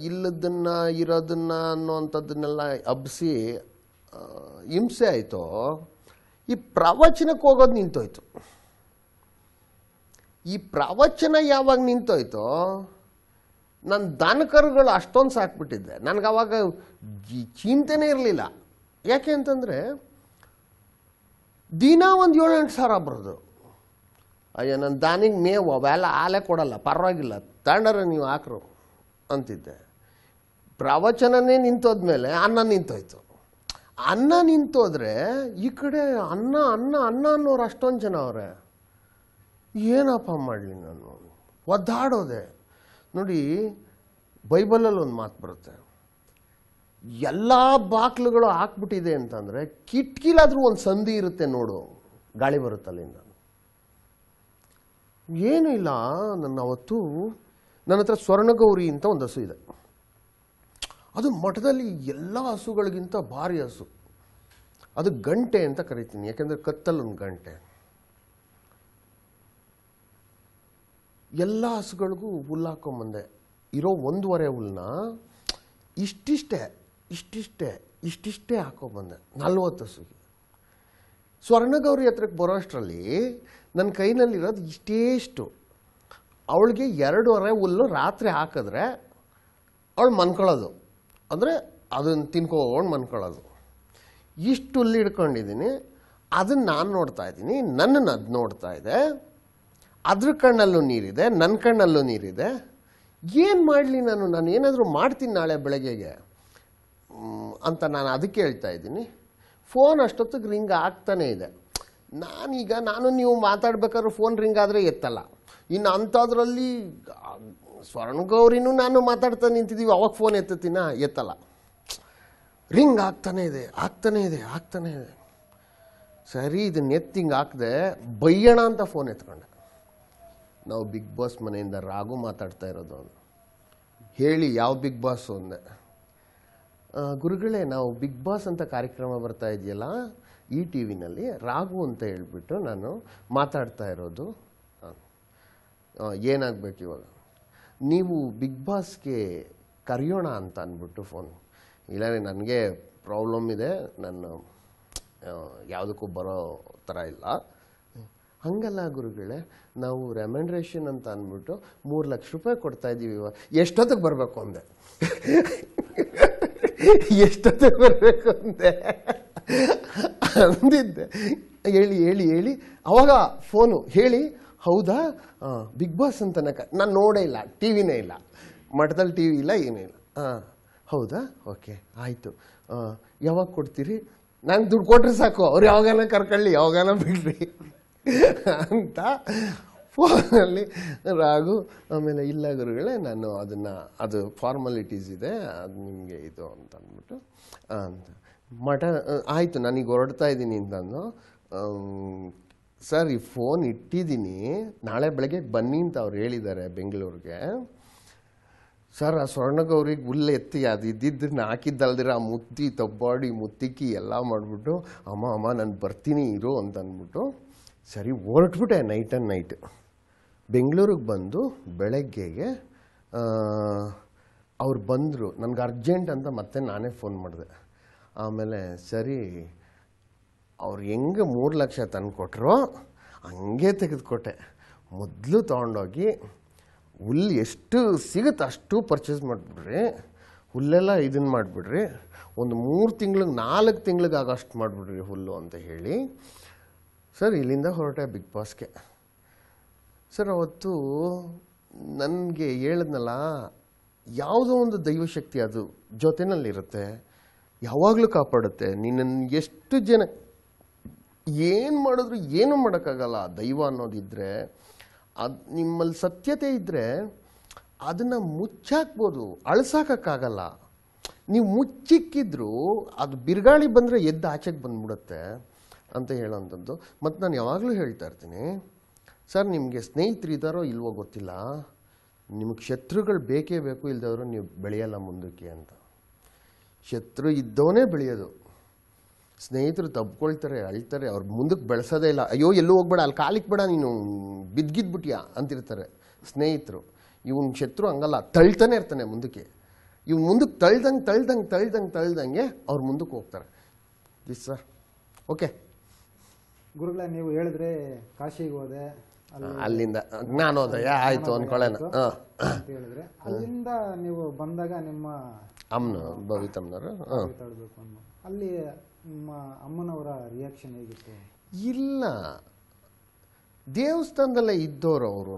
ಇಲ್ಲದನ್ನು ಇರೋದನ್ನು ಅನ್ನೋವಂಥದ್ದನ್ನೆಲ್ಲ ಹಬ್ಬಿಸಿ ಹಿಂಸೆ ಆಯಿತೋ, ಈ ಪ್ರವಚನಕ್ಕೆ ಹೋಗೋದು ನಿಂತೋಯ್ತು. ಈ ಪ್ರವಚನ ಯಾವಾಗ ನಿಂತೋಯ್ತೋ, ನನ್ನ ದನಕರುಗಳು ಅಷ್ಟೊಂದು ಸಾಕ್ಬಿಟ್ಟಿದ್ದೆ. ನನಗೆ ಅವಾಗ ಚಿಂತೆನೇ ಇರಲಿಲ್ಲ. ಯಾಕೆ ಅಂತಂದರೆ ದಿನ ಒಂದು 7-8 ಸಾವಿರ ಬರೋದು. ಅಯ್ಯೋ ನನ್ನ ದಾನಿಗೆ ಮೇವು ಅವೆಲ್ಲ ಹಾಲೇ ಕೊಡಲ್ಲ, ಪರವಾಗಿಲ್ಲ, ತಗೊಂಡ್ರೆ ನೀವು ಹಾಕ್ರು ಅಂತಿದ್ದೆ. ಪ್ರವಚನನೇ ನಿಂತೋದ್ಮೇಲೆ ಅನ್ನ ನಿಂತೋಯ್ತು. ಅನ್ನ ನಿಂತೋದ್ರೆ ಈ ಕಡೆ ಅನ್ನ ಅನ್ನ ಅನ್ನ ಅನ್ನೋರು ಅಷ್ಟೊಂದು ಜನ ಅವರೇ. ಏನಪ್ಪ ಮಾಡಲಿ ನಾನು, ಒದ್ದಾಡೋದೆ. ನೋಡಿ, ಬೈಬಲಲ್ಲಿ ಒಂದು ಮಾತು ಬರುತ್ತೆ, ಎಲ್ಲ ಬಾಕ್ಲುಗಳು ಹಾಕ್ಬಿಟ್ಟಿದೆ ಅಂತಂದರೆ ಕಿಟಕಿಲಾದ್ರೂ ಒಂದು ಸಂಧಿ ಇರುತ್ತೆ ನೋಡು, ಗಾಳಿ ಬರುತ್ತಲ್ಲಿಂದ. ಏನೂ ಇಲ್ಲ. ನನ್ನ ಹತ್ರ ಸ್ವರ್ಣಗೌರಿ ಅಂತ ಒಂದು ಹಸು ಇದೆ. ಅದು ಮಠದಲ್ಲಿ ಎಲ್ಲ ಹಸುಗಳಿಗಿಂತ ಭಾರಿ ಹಸು. ಅದು ಗಂಟೆ ಅಂತ ಕರಿತೀನಿ, ಯಾಕೆಂದರೆ ಕತ್ತಲ್ಲೊಂದು ಗಂಟೆ. ಎಲ್ಲ ಹಸುಗಳಿಗೂ ಹುಲ್ಲು ಹಾಕೊಂಬಂದೆ. ಇರೋ 1.5 ಹುಲ್ಲನ್ನ ಇಷ್ಟಿಷ್ಟೇ ಹಾಕೊಂಬಂದೆ 40 ಹಸುಗೆ. ಸ್ವರ್ಣಗೌರಿ ಹತ್ರಕ್ಕೆ ಬರೋಷ್ಟರಲ್ಲಿ ನನ್ನ ಕೈನಲ್ಲಿರೋದು ಇಷ್ಟೇಷ್ಟು. ಅವಳಿಗೆ 2.5 ಹುಲ್ಲು ರಾತ್ರಿ ಹಾಕಿದ್ರೆ ಅವಳು ಮನ್ಕೊಳ್ಳೋದು, ಅಂದರೆ ಅದನ್ನು ತಿನ್ಕೊಂಡು ಮನ್ಕೊಳ್ಳೋದು. ಇಷ್ಟು ಹುಲ್ಲು ಹಿಡ್ಕೊಂಡಿದ್ದೀನಿ. ಅದನ್ನು ನಾನು ನೋಡ್ತಾ ಇದ್ದೀನಿ, ನನ್ನನ್ನು ಅದು ನೋಡ್ತಾ ಇದೆ. ಅದ್ರ ಕಣ್ಣಲ್ಲೂ ನೀರಿದೆ, ನನ್ನ ಕಣ್ಣಲ್ಲೂ ನೀರಿದೆ. ಏನು ಮಾಡಲಿ ನಾನು ಏನಾದರೂ ಮಾಡ್ತೀನಿ ನಾಳೆ ಬೆಳಗ್ಗೆಗೆ ಅಂತ ನಾನು ಅದಕ್ಕೆ ಹೇಳ್ತಾ ಇದ್ದೀನಿ. ಫೋನ್ ಅಷ್ಟೊತ್ತಿಗೆ ರಿಂಗ್ ಆಗ್ತಾನೇ ಇದೆ. ನಾನು ನೀವು ಮಾತಾಡ್ಬೇಕಾದ್ರೆ ಫೋನ್ ರಿಂಗ್ ಆದರೆ ಎತ್ತಲ್ಲ. ಇನ್ನು ಅಂಥದ್ರಲ್ಲಿ ಸ್ವರ್ಣಗೌರಿನೂ ನಾನು ಮಾತಾಡ್ತಾ ನಿಂತಿದ್ದೀವಿ, ಅವಾಗ ಫೋನ್ ಎತ್ತಲ್ಲ. ರಿಂಗ್ ಆಗ್ತಾನೇ ಇದೆ. ಸರಿ, ಇದನ್ನ ಎತ್ತಿಂಗ್ ಹಾಕ್ದೆ, ಬೈಯೋಣ ಅಂತ ಫೋನ್ ಎತ್ಕೊಂಡೆ. ನಾವು ಬಿಗ್ ಬಾಸ್ ಮನೆಯಿಂದ ರಾಘು ಮಾತಾಡ್ತಾ ಇರೋದು. ಅವನು ಹೇಳಿ, ಯಾವ ಬಿಗ್ ಬಾಸು ಅಂದೆ. ಗುರುಗಳೇ, ನಾವು ಬಿಗ್ ಬಾಸ್ ಅಂತ ಕಾರ್ಯಕ್ರಮ ಬರ್ತಾ ಇದೆಯಲ್ಲ ಈ ಟಿ ವಿನಲ್ಲಿ, ರಾಘು ಅಂತ ಹೇಳ್ಬಿಟ್ಟು ನಾನು ಮಾತಾಡ್ತಾ ಇರೋದು. ಏನಾಗಬೇಕು ಇವಾಗ? ನೀವು ಬಿಗ್ ಬಾಸ್ಗೆ ಕರೆಯೋಣ ಅಂತ ಅಂದ್ಬಿಟ್ಟು ಫೋನ್. ಇಲ್ಲಾಂದರೆ ನನಗೆ ಪ್ರಾಬ್ಲಮ್ ಇದೆ, ನಾನು ಯಾವುದಕ್ಕೂ ಬರೋ ಥರ ಇಲ್ಲ. ಹಂಗಲ್ಲ ಗುರುಗಳೇ, ನಾವು ರೆಮ್ಯುನರೇಷನ್ ಅಂತ ಅಂದ್ಬಿಟ್ಟು 3 ಲಕ್ಷ ರೂಪಾಯಿ ಕೊಡ್ತಾ ಇದ್ದೀವಿ. ಎಷ್ಟೊತ್ತಿಗೆ ಬರಬೇಕು ಅಂದೆ. ಎಷ್ಟೊತ್ತಿಗೆ ಬರಬೇಕು ಅಂದೆ ಅಂದಿದ್ದೆ. ಹೇಳಿ ಅವಾಗ ಫೋನು ಹೇಳಿ, ಹೌದಾ ಬಿಗ್ ಬಾಸ್ ಅಂತ ನಾನು ನೋಡೇ ಇಲ್ಲ, ಟಿ ವಿನೇ ಇಲ್ಲ, ಮಠದಲ್ಲಿ ಟಿ ವಿ ಇಲ್ಲ, ಏನೂ ಇಲ್ಲ. ಹೌದಾ, ಓಕೆ ಆಯಿತು, ಯಾವಾಗ ಕೊಡ್ತೀರಿ? ನಾನು ದುಡ್ಡು ಕೊಟ್ಟರೆ ಸಾಕು, ಅವ್ರು ಯಾವಾಗಾನ ಕರ್ಕೊಳ್ಳಿ, ಯಾವಾಗಾನ ಬಿಡ್ರಿ ಅಂತ ಫೋನಲ್ಲಿ ರಾಘು. ಆಮೇಲೆ ಇಲ್ಲ ಗುರುಗಳೇ, ನಾನು ಅದು ಫಾರ್ಮಾಲಿಟೀಸ್ ಇದೆ, ಅದು ನಿಮಗೆ ಇದು ಅಂತ ಅಂದ್ಬಿಟ್ಟು ಅಂತ ಮಠ ಆಯಿತು, ನಾನೀಗ ಹೊರಡ್ತಾ ಇದ್ದೀನಿ ಅಂತಂದು. ಸರ್, ಈ ಫೋನ್ ಇಟ್ಟಿದ್ದೀನಿ, ನಾಳೆ ಬೆಳಗ್ಗೆ ಬನ್ನಿ ಅಂತ ಅವ್ರು ಹೇಳಿದ್ದಾರೆ ಬೆಂಗಳೂರಿಗೆ. ಸರ್, ಆ ಸ್ವರ್ಣಗೌರಿಗೆ ಹುಲ್ಲು ಎತ್ತಿ ಅದು ಇದ್ದಿದ್ದನ್ನ ಹಾಕಿದ್ದಲ್ದಿರ ಆ ಮುತ್ತಿ ತಬ್ಬಾಡಿ ಮುತ್ತಿಕ್ಕಿ ಎಲ್ಲ ಮಾಡಿಬಿಟ್ಟು, ಅಮ್ಮ ನಾನು ಬರ್ತೀನಿ ಇರು ಅಂತ ಅಂದ್ಬಿಟ್ಟು ಸರಿ ಹೊರಟ್ಬಿಟ್ಟೆ. ನೈಟ್ ಬೆಂಗಳೂರಿಗೆ ಬಂದು ಬೆಳಗ್ಗೆಗೆ ಅವ್ರು ಬಂದರು. ನನಗೆ ಅರ್ಜೆಂಟ್ ಅಂತ ಮತ್ತೆ ನಾನೇ ಫೋನ್ ಮಾಡಿದೆ. ಆಮೇಲೆ ಸರಿ, ಅವ್ರು ಹೆಂಗೆ 3 ಲಕ್ಷ ತಂದು ಕೊಟ್ಟರು ಹಂಗೆ ತೆಗೆದುಕೊಟ್ಟೆ. ಮೊದಲು ತೊಗೊಂಡೋಗಿ ಹುಲ್ಲು ಎಷ್ಟು ಸಿಗುತ್ತೆ ಅಷ್ಟು ಪರ್ಚೇಸ್ ಮಾಡಿಬಿಡ್ರಿ, ಹುಲ್ಲೆಲ್ಲ ಇದನ್ನು ಮಾಡಿಬಿಡ್ರಿ, ಒಂದು 3 ತಿಂಗಳಿಗೆ 4 ತಿಂಗಳಿಗೆ ಆಗೋಷ್ಟು ಮಾಡಿಬಿಡ್ರಿ ಹುಲ್ಲು ಅಂತ ಹೇಳಿ ಸರ್ ಇಲ್ಲಿಂದ ಹೊರಟೆ ಬಿಗ್ ಬಾಸ್ಗೆ. ಸರ್, ಅವತ್ತು ನನಗೆ ಹೇಳಿದ್ನಲ್ಲ, ಯಾವುದೋ ಒಂದು ದೈವಶಕ್ತಿ ಅದು ಜೊತೆನಲ್ಲಿರುತ್ತೆ, ಯಾವಾಗಲೂ ಕಾಪಾಡುತ್ತೆ ನಿನ್ನನ್ನು. ಎಷ್ಟು ಜನ ಏನು ಮಾಡಿದ್ರು ಏನೂ ಮಾಡೋಕ್ಕಾಗಲ್ಲ. ದೈವ ಅನ್ನೋದಿದ್ದರೆ, ಅದು ನಿಮ್ಮಲ್ಲಿ ಸತ್ಯತೆ ಇದ್ದರೆ ಅದನ್ನು ಮುಚ್ಚಾಕ್ಬೋದು, ಅಳ್ಸಾಕೋಕ್ಕಾಗಲ್ಲ. ನೀವು ಮುಚ್ಚಿಕ್ಕಿದ್ರು ಅದು ಬಿರುಗಾಳಿ ಬಂದರೆ ಎದ್ದು ಆಚೆಗೆ ಬಂದ್ಬಿಡುತ್ತೆ ಅಂತ ಹೇಳೋವಂಥದ್ದು. ಮತ್ತು ನಾನು ಯಾವಾಗಲೂ ಹೇಳ್ತಾ ಇರ್ತೀನಿ, ಸರ್ ನಿಮಗೆ ಸ್ನೇಹಿತರು ಇದ್ದಾರೋ ಇಲ್ವೋ ಗೊತ್ತಿಲ್ಲ, ನಿಮಗೆ ಶತ್ರುಗಳು ಬೇಕೇ ಬೇಕು, ಇಲ್ದವರು ನೀವು ಬೆಳೆಯಲ್ಲ ಮುಂದಕ್ಕೆ ಅಂತ. ಶತ್ರು ಇದ್ದವನೇ ಬೆಳೆಯೋದು. ಸ್ನೇಹಿತರು ತಬ್ಕೊಳ್ತಾರೆ, ಅಳ್ತಾರೆ, ಅವ್ರು ಮುಂದಕ್ಕೆ ಬೆಳೆಸೋದೇ ಇಲ್ಲ. ಅಯ್ಯೋ ಎಲ್ಲೂ ಹೋಗ್ಬೇಡ, ಅಲ್ಲಿ ಕಾಲಿಕ್ಕೆ ಬೇಡ, ನೀನು ಬಿದ್ದಿದ್ಬಿಟ್ಯಾ ಅಂತಿರ್ತಾರೆ ಸ್ನೇಹಿತರು. ಇವನ್ ಶತ್ರು ಹಂಗಲ್ಲ, ತಳ್ತಾನೆ ಇರ್ತಾನೆ ಮುಂದಕ್ಕೆ. ಇವ್ನು ಮುಂದಕ್ಕೆ ತಳ್ದಂಗೆ ಅವ್ರು ಮುಂದಕ್ಕೆ ಹೋಗ್ತಾರೆ. Please sir. ಓಕೆ ಗುರುಗಳೇ, ನೀವು ಹೇಳಿದ್ರೆ ಕಾಶಿಗೆ ಹೋದೆ, ಅಲ್ಲಿಂದ ಜ್ಞಾನೋದಯ ಆಯಿತು ಅಂದ್ಕೊಳ್ಳೋಣ ಅಂತ ಹೇಳಿದ್ರೆ, ಅಲ್ಲಿಂದ ನೀವು ಬಂದಾಗ ನಿಮ್ಮ ಅಮ್ಮನ ಭವಿತಮ್ಮನವರು ತಳ್ಬೇಕು ಅನ್ನೋ ಅಲ್ಲಿ ನಿಮ್ಮ ಅಮ್ಮನವರ ರಿಯಾಕ್ಷನ್ ಹೇಗಿತ್ತು? ಇಲ್ಲ, ದೇವಸ್ಥಾನದಲ್ಲೇ ಇದ್ದವರು ಅವರು.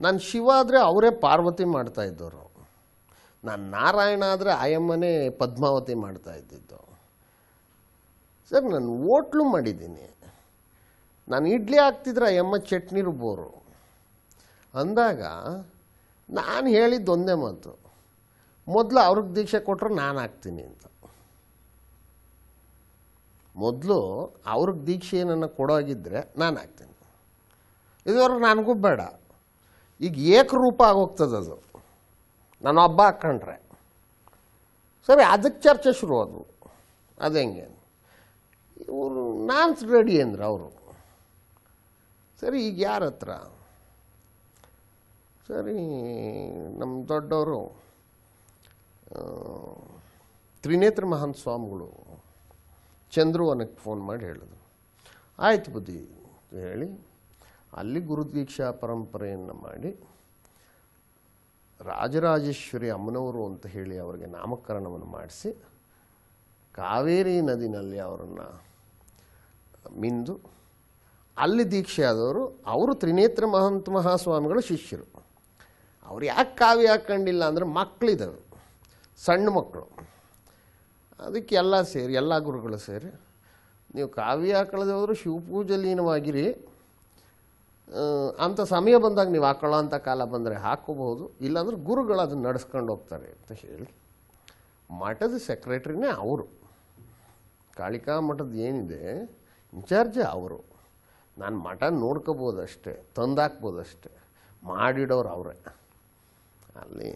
ನಾನು ಶಿವ ಆದರೆ ಅವರೇ ಪಾರ್ವತಿ ಮಾಡ್ತಾ ಇದ್ದವರು. ನಾನು ನಾರಾಯಣ ಆದರೆ ಆಯಮ್ಮನೇ ಪದ್ಮಾವತಿ ಮಾಡ್ತಾ ಇದ್ದಿದ್ದು. ಸರ್ ನಾನು ಹೋಟ್ಲು ಮಾಡಿದ್ದೀನಿ, ನಾನು ಇಡ್ಲಿ ಹಾಕ್ತಿದ್ರೆ ಆಯಮ್ಮ ಚಟ್ನಿ ರುಬ್ಬೋರು ಅಂದಾಗ ನಾನು ಹೇಳಿದ್ದು ಒಂದೇ ಮಾತು, ಮೊದಲು ಅವ್ರಿಗೆ ದೀಕ್ಷೆ ಕೊಟ್ಟರೆ ನಾನು ಹಾಕ್ತೀನಿ ಅಂತ. ಮೊದಲು ಅವ್ರಿಗೆ ದೀಕ್ಷೆ ಏನನ್ನು ಕೊಡೋಗಿದ್ದರೆ ನಾನು ಹಾಕ್ತೀನಿ, ಇದುವರೆಗೆ ನನಗೂ ಬೇಡ. ಈಗ ಏಕರೂಪ ಆಗೋಗ್ತದೆ ಅದು, ನಾನು ಹಬ್ಬ ಹಾಕ್ಕೊಂಡ್ರೆ ಸರಿ, ಅದಕ್ಕೆ ಚರ್ಚೆ ಶುರು ಅದು. ಅದು ಹೆಂಗೆ ಇವರು ನಾನು ರೆಡಿ ಅಂದ್ರೆ ಅವರು ಸರಿ. ಈಗ ಯಾರ ಹತ್ರ ಸರಿ, ನಮ್ಮ ದೊಡ್ಡವರು ತ್ರಿನೇತ್ರ ಮಹಾನ್ ಸ್ವಾಮಿಗಳು ಚಂದ್ರವನಕ್ಕೆ ಫೋನ್ ಮಾಡಿ ಹೇಳಿದ್ರು, ಆಯ್ತು ಬುದ್ಧಿ ಹೇಳಿ ಅಲ್ಲಿ ಗುರುದೀಕ್ಷಾ ಪರಂಪರೆಯನ್ನು ಮಾಡಿ ರಾಜರಾಜೇಶ್ವರಿ ಅಮ್ಮನವರು ಅಂತ ಹೇಳಿ ಅವರಿಗೆ ನಾಮಕರಣವನ್ನು ಮಾಡಿಸಿ ಕಾವೇರಿ ನದಿನಲ್ಲಿ ಅವರನ್ನು ಮಿಂದು ಅಲ್ಲಿ ದೀಕ್ಷೆ ಆದವರು ಅವರು ತ್ರಿನೇತ್ರ ಮಹಂತ ಮಹಾಸ್ವಾಮಿಗಳ ಶಿಷ್ಯರು. ಅವ್ರು ಯಾಕೆ ಕಾವಿ ಹಾಕ್ಕೊಂಡಿಲ್ಲ ಅಂದರೆ ಮಕ್ಕಳಿದ್ದಾವೆ, ಸಣ್ಣ ಮಕ್ಕಳು. ಅದಕ್ಕೆ ಎಲ್ಲ ಸೇರಿ, ಎಲ್ಲ ಗುರುಗಳು ಸೇರಿ ನೀವು ಕಾವಿ ಹಾಕೊಳ್ಳದೆ ಹೋದರೂ ಶಿವಪೂಜೆ ಲೀನವಾಗಿರಿ, ಅಂಥ ಸಮಯ ಬಂದಾಗ ನೀವು ಹಾಕೊಳ್ಳೋ ಅಂಥ ಕಾಲ ಬಂದರೆ ಹಾಕೋಬಹುದು, ಇಲ್ಲಾಂದ್ರೆ ಗುರುಗಳು ಅದನ್ನು ನಡೆಸ್ಕೊಂಡು ಹೋಗ್ತಾರೆ ಅಂತ ಹೇಳಿ ಮಠದ ಸೆಕ್ರೆಟ್ರಿನೇ ಅವರು. ಕಾಳಿಕಾ ಮಠದ ಏನಿದೆ ಇನ್ಚಾರ್ಜ್ ಅವರು. ನಾನು ಮಠ ನೋಡ್ಕೋಬೋದಷ್ಟೇ, ತಂದಾಕ್ಬೋದಷ್ಟೇ, ಮಾಡಿಡೋರು ಅವರೇ. ಅಲ್ಲಿ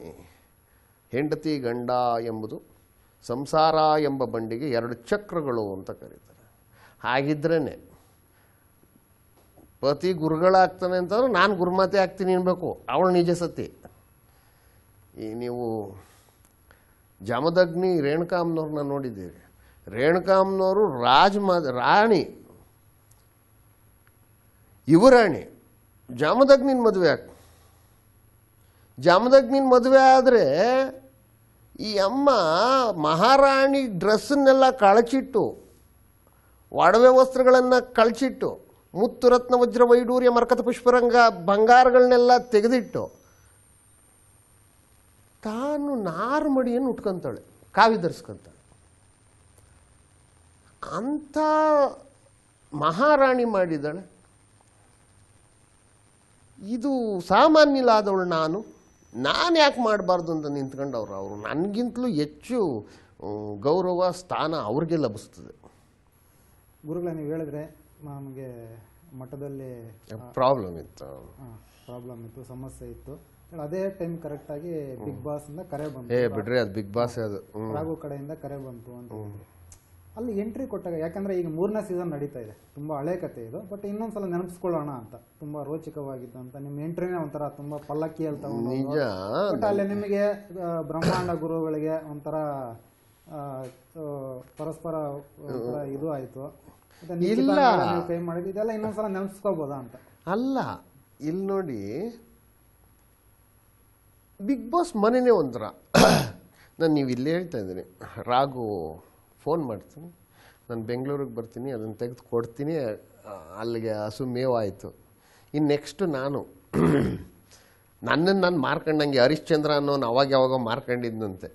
ಹೆಂಡತಿ ಗಂಡ ಎಂಬುದು ಸಂಸಾರ ಎಂಬ ಬಂಡಿಗೆ 2 ಚಕ್ರಗಳು ಅಂತ ಕರೀತಾರೆ. ಹಾಗಿದ್ರೇ ಪತಿ ಗುರುಗಳಾಗ್ತಾನೆ ಅಂತಂದ್ರೆ ನಾನು ಗುರುಮಾತೆ ಆಗ್ತೀನಿ ಅನ್ಬೇಕು, ಅವಳು ನಿಜ ಸತಿ. ಈ ನೀವು ಜಮದಗ್ನಿ ರೇಣುಕಾಂನವ್ರನ್ನ ನೋಡಿದ್ದೀರಿ. ರೇಣುಕಾಂನವರು ರಾಣಿ, ಯುವರಾಣಿ. ಜಾಮದಗ್ನಿನ ಮದುವೆ ಜಾಮದಗ್ನಿನ ಮದುವೆ ಆದರೆ ಈ ಅಮ್ಮ ಮಹಾರಾಣಿ ಡ್ರೆಸ್ಸನ್ನೆಲ್ಲ ಕಳಚಿಟ್ಟು, ಒಡವೆ ವಸ್ತ್ರಗಳನ್ನು ಕಳಚಿಟ್ಟು, ಮುತ್ತು ರತ್ನ ವಜ್ರ ವೈಡೂರ್ಯ ಮರಕತ ಪುಷ್ಪರಂಗ ಬಂಗಾರಗಳನ್ನೆಲ್ಲ ತೆಗೆದಿಟ್ಟು ತಾನು ನಾರು ಮಡಿಯನ್ನು ಉಟ್ಕೊಂತಾಳೆ, ಕಾವಿ ಧರಿಸ್ಕೊಂತಾಳೆ. ಅಂಥ ಮಹಾರಾಣಿ ಮಾಡಿದ್ದಾಳೆ. ಇದು ಸಾಮಾನ್ಯಲಾದವಳು ನಾನು ಯಾಕೆ ಮಾಡಬಾರ್ದು ಅಂತ ನಿಂತ್ಕೊಂಡವ್ರು. ಅವರು ನನಗಿಂತಲೂ ಹೆಚ್ಚು ಗೌರವ ಸ್ಥಾನ ಅವ್ರಿಗೆ ಲಭಿಸ್ತದೆ. ಗುರುಗಳ ನೀವು ಹೇಳಿದ್ರೆ ನಮಗೆ ಮಠದಲ್ಲಿ ಪ್ರಾಬ್ಲಮ್ ಇತ್ತು, ಸಮಸ್ಯೆ ಇತ್ತು. ಅದೇ ಟೈಮ್ ಕರೆಕ್ಟಾಗಿ ಬಿಗ್ ಬಾಸ್ ಇಂದ ಕರೆ ಬಂತು. ಬಿಡ್ರಿ, ಅದು ಬಿಗ್ ಬಾಸ್, ಅದು ರಾಘು ಕಡೆಯಿಂದ ಕರೆ ಬಂತು ಅಂತ ಅಲ್ಲಿ ಎಂಟ್ರಿ ಕೊಟ್ಟಾಗ, ಯಾಕಂದ್ರೆ ಈಗ 3ನೇ ಸೀಸನ್ ನಡೀತಾ ಇದೆ, ತುಂಬಾ ಹಳೆ ಕತೆ ಇದು, ಬಟ್ ಇನ್ನೊಂದ್ಸಲ ನೆನಪಿಸ್ಕೊಳ್ಳೋಣ ಅಂತ ತುಂಬಾ ರೋಚಕವಾಗಿತ್ತು ಅಂತ. ನಿಮ್ಮ ಎಂಟ್ರಿನೇ ಒಂಥರ ತುಂಬಾ ಪಲ್ಲಕ್ಕಿಯಲ್ಲಿ ತಗೊಂಡು ಬಟ್ ಅಲ್ಲಿ ನಿಮಗೆ ಬ್ರಹ್ಮಾಂಡ ಗುರುಗಳಿಗೆ ಒಂಥರ ಪರಸ್ಪರ ಇದು ಆಯ್ತು. ಇಲ್ಲ ಕೈ ಮಾಡಿದ್ದು ಇದೆಲ್ಲ ಇನ್ನೊಂದ್ಸಲ ನೆನಪಿಸ್ಕೋಬೋದಾ ಅಂತ. ಅಲ್ಲ, ಇಲ್ಲಿ ನೋಡಿ, ಬಿಗ್ ಬಾಸ್ ಮನೆಯೇ ಒಂಥರ. ನಾನು ನೀವು ಇಲ್ಲೇ ಹೇಳ್ತಾ ಇದ್ದೀನಿ, ರಾಘು ಫೋನ್ ಮಾಡ್ತೀನಿ, ನಾನು ಬೆಂಗಳೂರಿಗೆ ಬರ್ತೀನಿ, ಅದನ್ನು ತೆಗೆದು ಕೊಡ್ತೀನಿ, ಅಲ್ಲಿಗೆ ಹಸು ಮೇವಾಯಿತು. ಇನ್ನು ನೆಕ್ಸ್ಟ್ ನನ್ನನ್ನು ನಾನು ಮಾರ್ಕೊಂಡಂಗೆ ಹರಿಶ್ಚಂದ್ರ ಅನ್ನೋನು ಅವಾಗ ಯಾವಾಗ ಮಾರ್ಕೊಂಡಿದ್ದಂತೆ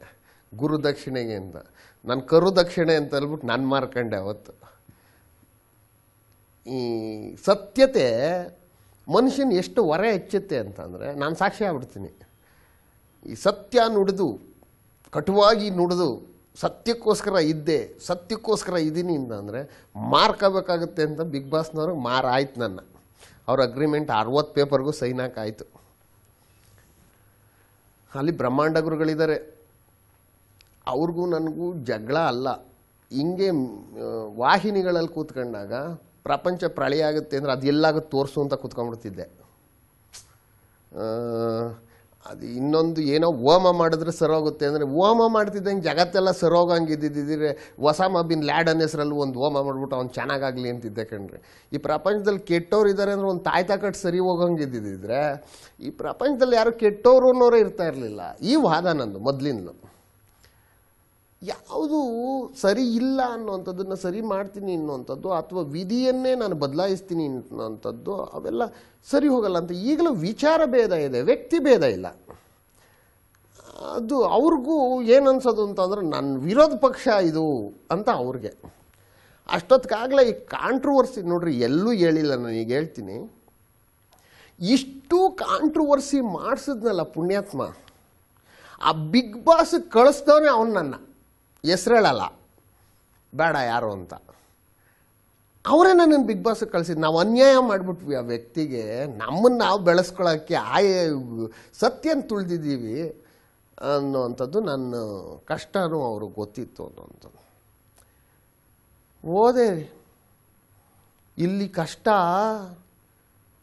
ಗುರು ದಕ್ಷಿಣೆಗೆ ಅಂತ. ನಾನು ಕರು ದಕ್ಷಿಣೆ ಅಂತ ಹೇಳ್ಬಿಟ್ಟು ನಾನು ಮಾರ್ಕೊಂಡೆ ಅವತ್ತು. ಈ ಸತ್ಯತೆ ಮನುಷ್ಯನ ಎಷ್ಟು ಹೊರೆ ಹೆಚ್ಚುತ್ತೆ ಅಂತಂದರೆ ನಾನು ಸಾಕ್ಷಿ ಆಗ್ಬಿಡ್ತೀನಿ. ಈ ಸತ್ಯ ನುಡಿದು, ಕಟುವಾಗಿ ನುಡಿದು, ಸತ್ಯಕ್ಕೋಸ್ಕರ ಇದ್ದೆ, ಸತ್ಯಕ್ಕೋಸ್ಕರ ಇದ್ದೀನಿ ಅಂತಂದರೆ ಮಾರ್ಕೋಬೇಕಾಗುತ್ತೆ ಅಂತ ಬಿಗ್ ಬಾಸ್ನವ್ರಿಗೆ ಆಯ್ತು. ಅವ್ರ ಅಗ್ರಿಮೆಂಟ್ 60 ಪೇಪರ್ಗೂ ಸೈನ್ ಹಾಕಾಯಿತು. ಅಲ್ಲಿ ಬ್ರಹ್ಮಾಂಡ ಗುರುಗಳಿದ್ದಾರೆ, ಅವ್ರಿಗೂ ನನಗೂ ಜಗಳ ಅಲ್ಲ. ಹಿಂಗೆ ವಾಹಿನಿಗಳಲ್ಲಿ ಕೂತ್ಕೊಂಡಾಗ ಪ್ರಪಂಚ ಪ್ರಳಯ ಆಗುತ್ತೆ ಅಂದರೆ ಅದು ಎಲ್ಲಾಗುತ್ತೆ ತೋರಿಸು ಅಂತ ಕೂತ್ಕೊಂಡ್ಬಿಡ್ತಿದ್ದೆ. ಅದು ಇನ್ನೊಂದು ಏನೋ ಹೋಮ ಮಾಡಿದ್ರೆ ಸರೋಗುತ್ತೆ ಅಂದರೆ ಹೋಮ ಮಾಡ್ತಿದ್ದಂಗೆ ಜಗತ್ತೆಲ್ಲ ಸರೋಗಂಗಿದ್ದಿದ್ದಿದ್ರೆ ಒಸಾಮಾ ಬಿನ್ ಲ್ಯಾಡನ್ ಹೆಸರಲ್ಲಿ ಒಂದು ಹೋಮ ಮಾಡಿಬಿಟ್ಟು ಅವ್ನು ಚೆನ್ನಾಗಾಗಲಿ ಅಂತಿದ್ದೆ ಕಣ್ರಿ. ಈ ಪ್ರಪಂಚದಲ್ಲಿ ಕೆಟ್ಟವ್ರು ಇದ್ದಾರೆ ಅಂದರೆ ಒಂದು ತಾಯ್ತಾ ಕಟ್ಟು ಸರಿ ಹೋಗಂಗಿದ್ದಿದ್ರೆ ಈ ಪ್ರಪಂಚದಲ್ಲಿ ಯಾರು ಕೆಟ್ಟವರು ಅನ್ನೋರೇ ಇರ್ತಾ ಇರಲಿಲ್ಲ. ಈ ವಾದ ನಂದು ಮೊದಲಿಂದಲೂ. ಯಾವುದು ಸರಿ ಇಲ್ಲ ಅನ್ನೋವಂಥದ್ದನ್ನು ಸರಿ ಮಾಡ್ತೀನಿ ಅನ್ನೋವಂಥದ್ದು, ಅಥವಾ ವಿಧಿಯನ್ನೇ ನಾನು ಬದಲಾಯಿಸ್ತೀನಿ ಅನ್ನೋವಂಥದ್ದು, ಅವೆಲ್ಲ ಸರಿ ಹೋಗಲ್ಲ ಅಂತ. ಈಗಲೂ ವಿಚಾರ ಭೇದ ಇದೆ, ವ್ಯಕ್ತಿ ಭೇದ ಇಲ್ಲ. ಅದು ಅವ್ರಿಗೂ ಏನು ಅನ್ಸೋದು ಅಂತಂದ್ರೆ ನನ್ನ ವಿರೋಧ ಪಕ್ಷ ಇದು ಅಂತ ಅವ್ರಿಗೆ. ಅಷ್ಟೊತ್ತಿಗಾಗಲೇ ಈ ಕಾಂಟ್ರವರ್ಸಿ ನೋಡ್ರಿ, ಎಲ್ಲೂ ಹೇಳಿಲ್ಲ, ನನಗೆ ಹೇಳ್ತೀನಿ. ಇಷ್ಟು ಕಾಂಟ್ರವರ್ಸಿ ಮಾಡಿಸಿದ್ನಲ್ಲ ಪುಣ್ಯಾತ್ಮ, ಆ ಬಿಗ್ ಬಾಸ್ ಕಳಿಸ್ದವನೇ ಅವನು. ನನ್ನ ಹೆಸ್ರು ಹೇಳಲ್ಲ, ಬೇಡ ಯಾರು ಅಂತ. ಅವರೇ ನನ್ನನ್ನು ಬಿಗ್ ಬಾಸ್ಗೆ ಕಳಿಸಿದ್ದು. ನಾವು ಅನ್ಯಾಯ ಮಾಡಿಬಿಟ್ವಿ ಆ ವ್ಯಕ್ತಿಗೆ, ನಮ್ಮನ್ನು ನಾವು ಬೆಳೆಸ್ಕೊಳ್ಳೋಕ್ಕೆ ಸತ್ಯನ ತುಳಿದಿದ್ದೀವಿ ಅನ್ನೋವಂಥದ್ದು ನನ್ನ ಕಷ್ಟನೂ ಅವ್ರಿಗೆ ಗೊತ್ತಿತ್ತು ಅನ್ನೋವಂಥದ್ದು. ಓದೇ ಇಲ್ಲಿ ಕಷ್ಟ,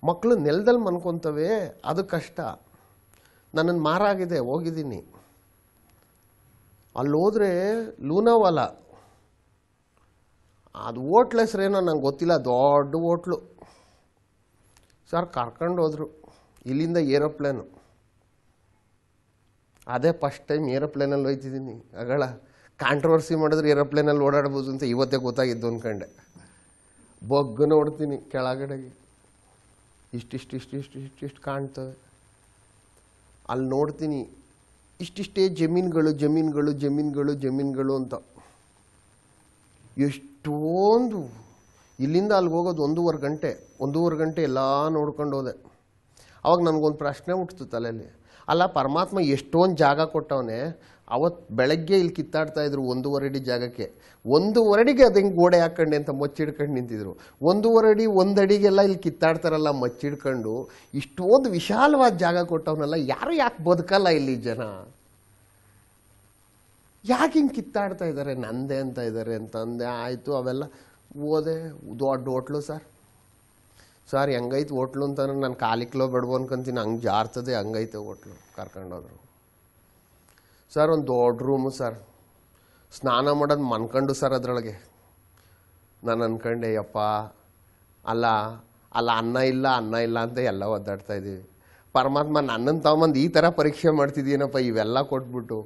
ಮಕ್ಕಳು ನೆಲದಲ್ಲಿ ಮನ್ಕೊತವೆ, ಅದು ಕಷ್ಟ. ನನ್ನನ್ನು ಮಾರಾಗಿದೆ, ಹೋಗಿದ್ದೀನಿ. ಅಲ್ಲಿ ಹೋದರೆ ಲೂನಾವಾಲ, ಅದು ಹೋಟ್ಲ್ ಹೆಸ್ರೇನೋ ನಂಗೆ ಗೊತ್ತಿಲ್ಲ, ದೊಡ್ಡ ಹೋಟ್ಲು ಸರ್. ಕರ್ಕೊಂಡು ಹೋದರು ಇಲ್ಲಿಂದ ಏರೋಪ್ಲೇನು. ಅದೇ ಫಸ್ಟ್ ಟೈಮ್ ಏರೋಪ್ಲೇನಲ್ಲಿ ಹೋಯ್ತಿದ್ದೀನಿ. ಅಗಳ ಕಾಂಟ್ರವರ್ಸಿ ಮಾಡಿದ್ರೆ ಏರೋಪ್ಲೇನಲ್ಲಿ ಓಡಾಡ್ಬೋದು ಅಂತ ಇವತ್ತೇ ಗೊತ್ತಾಗಿದ್ದು ಅಂದ್ಕೊಂಡೆ. ಬಗ್ಗು ನೋಡ್ತೀನಿ ಕೆಳಗಡೆಗೆ, ಇಷ್ಟಿಷ್ಟು ಕಾಣ್ತವೆ. ಅಲ್ಲಿ ನೋಡ್ತೀನಿ ಇಷ್ಟಿಷ್ಟೇ ಜಮೀನುಗಳು ಅಂತ. ಎಷ್ಟೊಂದು, ಇಲ್ಲಿಂದ ಅಲ್ಲಿಗೆ ಹೋಗೋದು 1.5 ಗಂಟೆ ಎಲ್ಲ ನೋಡ್ಕೊಂಡು ಹೋದೆ. ಅವಾಗ ನನಗೊಂದು ಪ್ರಶ್ನೆ ಹುಟ್ಟಿತು ತಲೆಯಲ್ಲಿ, ಅಲ್ಲ ಪರಮಾತ್ಮ ಎಷ್ಟೊಂದು ಜಾಗ ಕೊಟ್ಟವನೇ, ಅವತ್ತು ಬೆಳಗ್ಗೆ ಇಲ್ಲಿ ಕಿತ್ತಾಡ್ತಾ ಇದ್ರು 1.5 ಅಡಿ ಜಾಗಕ್ಕೆ, 1.5 ಅಡಿಗೆ ಅದು ಹೆಂಗೆ ಗೋಡೆ ಹಾಕ್ಕೊಂಡೆ ಅಂತ ಮಚ್ಚಿಡ್ಕೊಂಡು ನಿಂತಿದ್ರು. 1.5 ಅಡಿ 1 ಅಡಿಗೆಲ್ಲ ಇಲ್ಲಿ ಕಿತ್ತಾಡ್ತಾರಲ್ಲ ಮಚ್ಚಿಡ್ಕೊಂಡು, ಇಷ್ಟೊಂದು ವಿಶಾಲವಾದ ಜಾಗ ಕೊಟ್ಟವನಲ್ಲ, ಯಾರು ಯಾಕೆ ಬದುಕಲ್ಲ ಇಲ್ಲಿ ಜನ? ಯಾಕೆ ಹಿಂಗೆ ಕಿತ್ತಾಡ್ತಾ ಇದ್ದಾರೆ, ನಂದೇ ಅಂತ ಇದ್ದಾರೆ ಅಂತ ಅಂದೆ. ಆಯಿತು, ಅವೆಲ್ಲ ಓದೆ. ದೊಡ್ಡ ಹೋಟ್ಲು ಸರ್ ಹೆಂಗೈತೆ ಹೋಟ್ಲು ಅಂತಾನೆ ನಾನು ಕಾಲಿಕ್ಲೋ ಬಿಡ್ಬೋ ಅನ್ಕೊಂತೀನಿ, ಹಂಗೆ ಜಾರ್ತದೆ, ಹಂಗೈತೆ ಹೋಟ್ಲು. ಕರ್ಕೊಂಡೋದ್ರು ಸರ್, ಒಂದು ದೊಡ್ಡ ರೂಮು ಸರ್, ಸ್ನಾನ ಮಾಡೋದು ಮನ್ಕೊಂಡು ಸರ್ ಅದರೊಳಗೆ. ನಾನು ಅನ್ಕೊಂಡೆ, ಯಪ್ಪ ಅಲ್ಲ ಅನ್ನ ಇಲ್ಲ ಅಂತ ಎಲ್ಲ ಒದ್ದಾಡ್ತಾ ಇದ್ದೀವಿ. ಪರಮಾತ್ಮ ನನ್ನನ್ನು ತಗೊಂಬಂದು ಈ ಥರ ಪರೀಕ್ಷೆ ಮಾಡ್ತಿದ್ದೀನಪ್ಪ, ಇವೆಲ್ಲ ಕೊಟ್ಬಿಟ್ಟು.